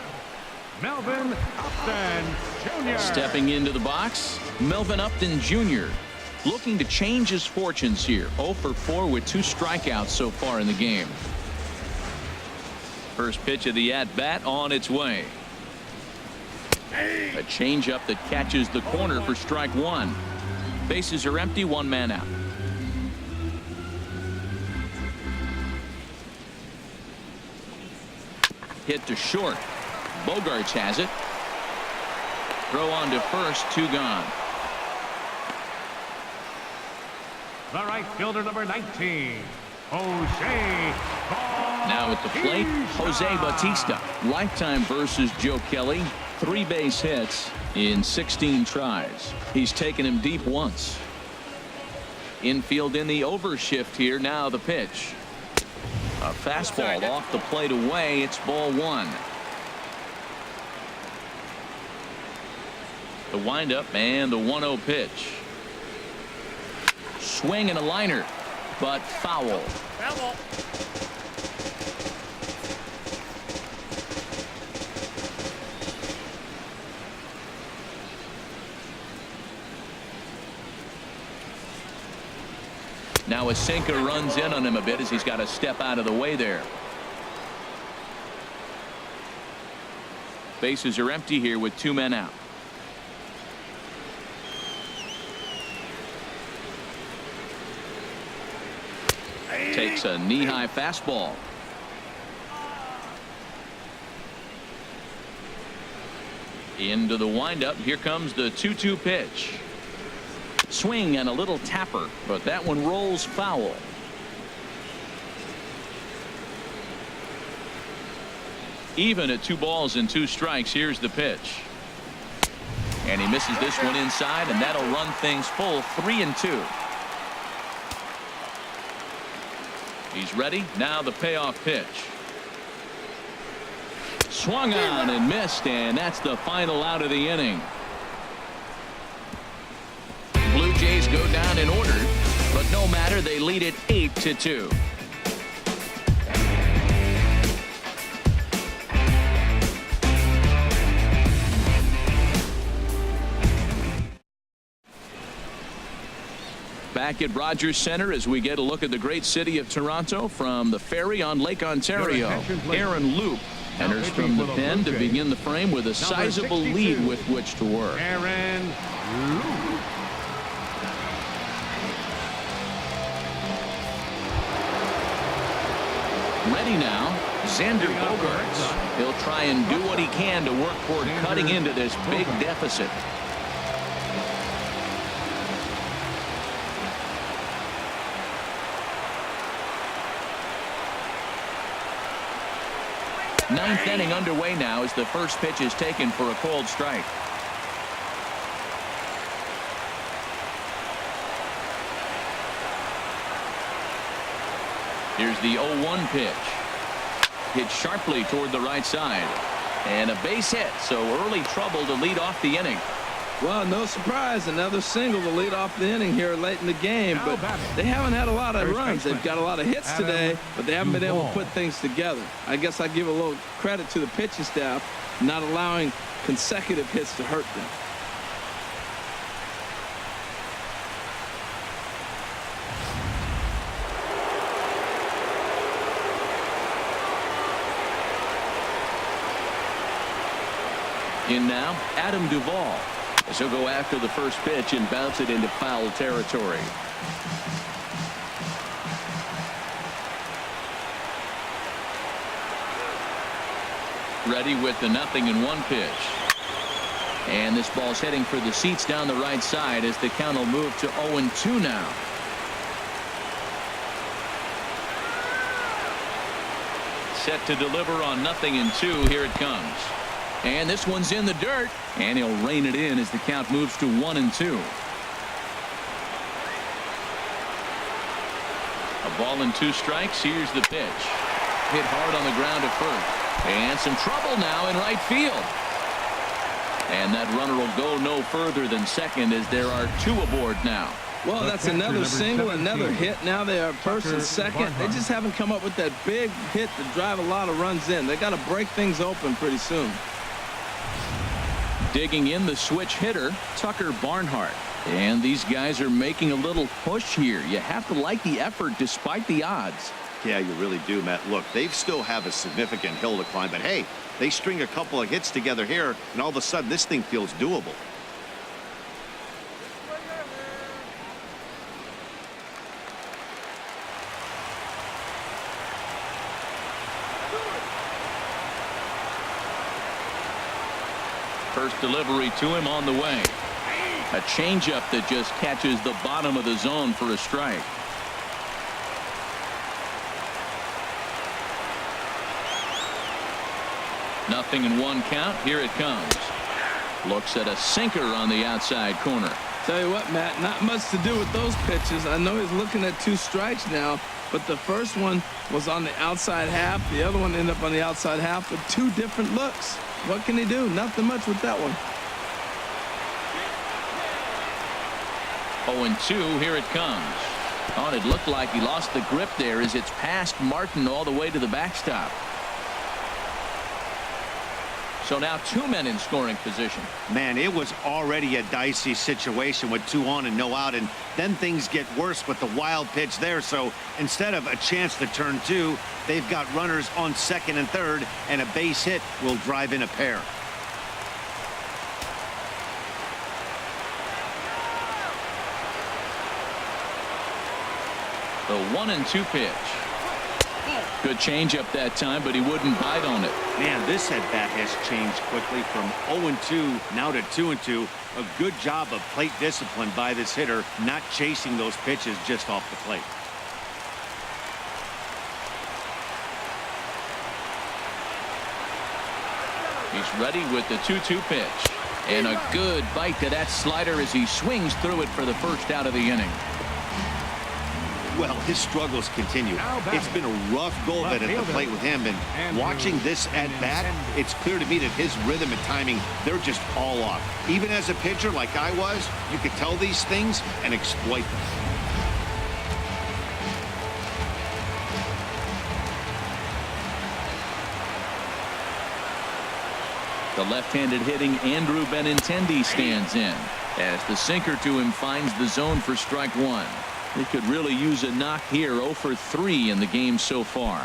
Melvin Upton Jr. Stepping into the box, Melvin Upton Jr. looking to change his fortunes here. 0 for 4 with 2 strikeouts so far in the game. First pitch of the at-bat on its way. A changeup that catches the corner for strike 1. Bases are empty, 1 man out. Hit to short. Bogarts has it. Throw on to first, 2 gone. The right fielder, number 19, Jose. Now at the plate, Jose Bautista. Lifetime versus Joe Kelly. 3 base hits in 16 tries. He's taken him deep once. Infield in the overshift here. Now the pitch. A fastball off the plate away. It's ball 1. The windup and the 1-0 pitch. Swing and a liner, but foul. Now a sinker runs in on him a bit as he's got to step out of the way there. Bases are empty here with 2 men out. Takes a knee-high fastball. Into the windup. Here comes the 2-2 pitch. Swing and a little tapper, but that one rolls foul. Even at 2 balls and 2 strikes. Here's the pitch. And he misses this one inside, and that'll run things full 3-2. He's ready. Now the payoff pitch. Swung on and missed, and that's the final out of the inning. Blue Jays go down in order, but no matter, they lead it 8-2. Back at Rogers Center as we get a look at the great city of Toronto from the ferry on Lake Ontario. Aaron Loop enters from the pen to begin the frame with a sizable lead with which to work. Aaron Loop. Ready now, Xander Bogaerts. He'll try and do what he can to work toward cutting into this big deficit. Ninth inning underway now as the first pitch is taken for a cold strike. Here's the 0-1 pitch. Hit sharply toward the right side. And a base hit, so early trouble to lead off the inning. Well, no surprise, another single to lead off the inning here late in the game, but they haven't had a lot of runs. They've got a lot of hits today, but they haven't been able to put things together. I guess I give a little credit to the pitching staff not allowing consecutive hits to hurt them. In now, Adam Duvall. As he'll go after the first pitch and bounce it into foul territory. Ready with the 0-1 pitch. And this ball's heading for the seats down the right side as the count will move to 0-2 now. Set to deliver on 0-2. Here it comes. And this one's in the dirt, and he'll rein it in as the count moves to 1-2. A ball and 2 strikes. Here's the pitch. Hit hard on the ground at first. And some trouble now in right field. And that runner will go no further than second as there are 2 aboard now. Well, that's another single, another hit. Now they are first and second. They just haven't come up with that big hit to drive a lot of runs in. They got to break things open pretty soon. Digging in the switch hitter, Tucker Barnhart. And these guys are making a little push here. You have to like the effort despite the odds. Yeah, you really do, Matt. Look, they still have a significant hill to climb, but hey, they string a couple of hits together here, and all of a sudden this thing feels doable. First delivery to him on the way. A changeup that just catches the bottom of the zone for a strike. Nothing in 1 count. Here it comes. Looks at a sinker on the outside corner. Tell you what, Matt, not much to do with those pitches. I know he's looking at 2 strikes now, but the first one was on the outside half. The other one ended up on the outside half with 2 different looks. What can he do? Nothing much with that one. 0-2. Here it comes. Oh, it looked like he lost the grip there as it's past Martin all the way to the backstop. So now 2 men in scoring position. Man, it was already a dicey situation with 2 on and no out, and then things get worse with the wild pitch there. So instead of a chance to turn 2, they've got runners on second and third, and a base hit will drive in a pair. The 1-2 pitch. Good changeup that time, but he wouldn't bite on it. Man, this at bat has changed quickly from 0-2 now to 2-2. A good job of plate discipline by this hitter, not chasing those pitches just off the plate. He's ready with the 2-2 pitch. And a good bite to that slider as he swings through it for the first out of the inning. Well, his struggles continue. It's been a rough go at the plate with him, and watching this at bat, it's clear to me that his rhythm and timing, they're just all off. Even as a pitcher like I was, you could tell these things and exploit them. The left-handed hitting Andrew Benintendi stands in as the sinker to him finds the zone for strike one. He could really use a knock here. 0 for 3 in the game so far.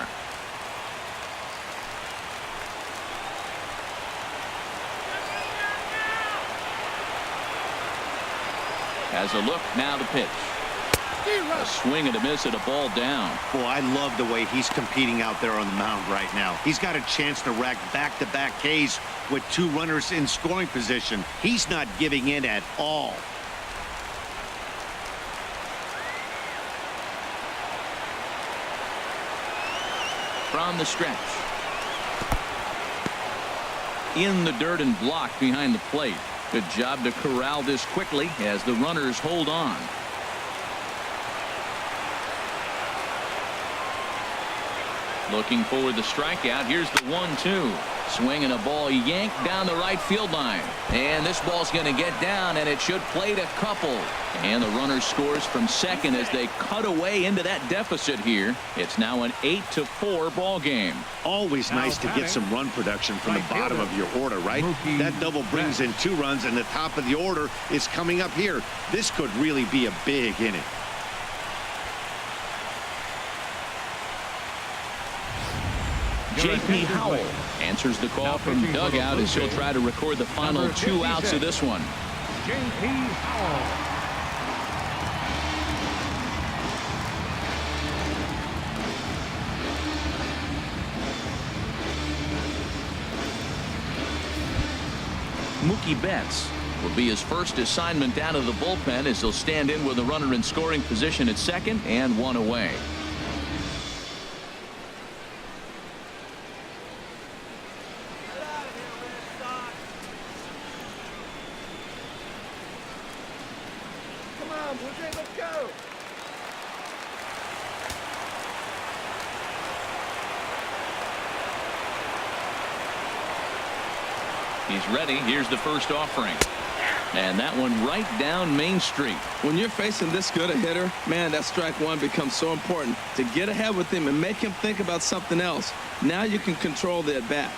Has a look, now the pitch. A swing and a miss at a ball down. Boy, I love the way he's competing out there on the mound right now. He's got a chance to rack back-to-back Ks with 2 runners in scoring position. He's not giving in at all. From the stretch. In the dirt and blocked behind the plate. Good job to corral this quickly as the runners hold on. Looking for the strikeout. Here's the 1-2. Swinging a ball yanked down the right field line. And this ball's going to get down, and it should plate a couple. And the runner scores from second as they cut away into that deficit here. It's now an 8-4 ball game. Always nice to get some run production from the bottom of your order, right? That double brings in 2 runs, and the top of the order is coming up here. This could really be a big inning. J.P. Howell answers the call from dugout as he'll try to record the final 2 outs of this one. J.P. Howell. Mookie Betts will be his first assignment down to the bullpen as he'll stand in with a runner in scoring position at second and 1 away. He's ready. Here's the first offering. And that one right down Main Street. When you're facing this good a hitter, man, that strike one becomes so important to get ahead with him and make him think about something else. Now you can control the at bat.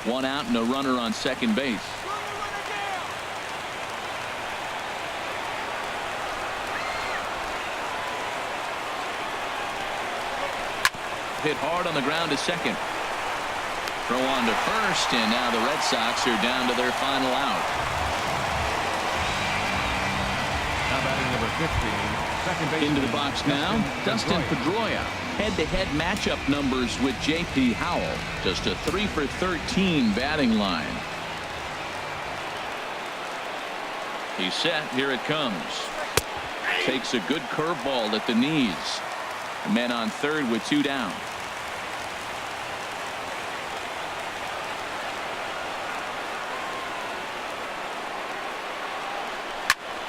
1 out and a runner on second base. Hit hard on the ground to second. Throw on to first, and now the Red Sox are down to their final out. Now batting number 15, second base. Into the box now, Dustin Pedroia. Head-to-head matchup numbers with J.P. Howell. Just a 3 for 13 batting line. He's set. Here it comes. Takes a good curveball at the knees. Men on third with 2 down.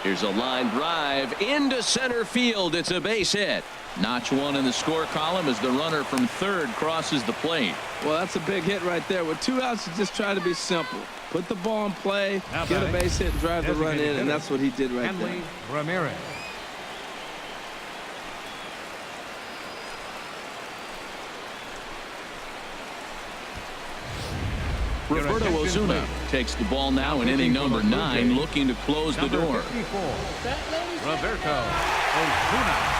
Here's a line drive into center field. It's a base hit. Notch 1 in the score column as the runner from third crosses the plate. Well, that's a big hit right there. With 2 outs, you just try to be simple. Put the ball in play, get a base hit, and drive the run in, and that's what he did right there. Ramirez. Roberto Ozuna takes the ball now in inning number 9, looking to close the door. 54, Roberto Ozuna.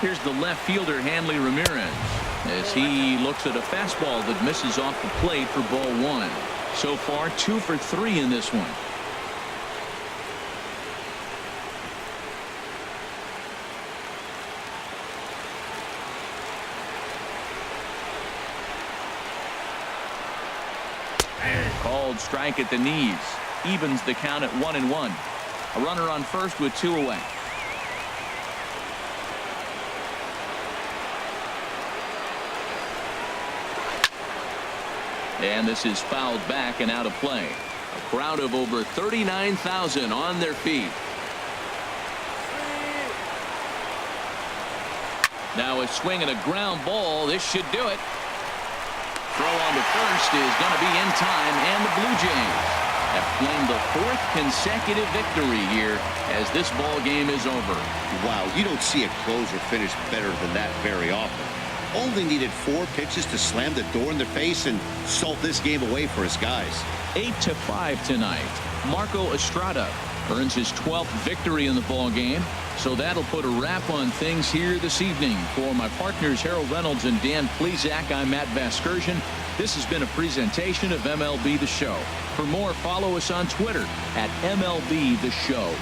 Here's the left fielder, Hanley Ramirez, as he looks at a fastball that misses off the plate for ball one. So far, 2 for 3 in this one. Called strike at the knees. Evens the count at 1-1. A runner on first with 2 away. And this is fouled back and out of play. A crowd of over 39,000 on their feet. Now a swing and a ground ball. This should do it. Throw on to first is going to be in time, and the Blue Jays have claimed the 4th consecutive victory here as this ball game is over. Wow, you don't see a closer finish better than that very often. Only needed 4 pitches to slam the door in their face and salt this game away for his guys. 8-5 tonight. Marco Estrada earns his 12th victory in the ball game. So that'll put a wrap on things here this evening. For my partners Harold Reynolds and Dan Plesac, I'm Matt Vasgersian. This has been a presentation of MLB The Show. For more, follow us on Twitter at MLB The Show.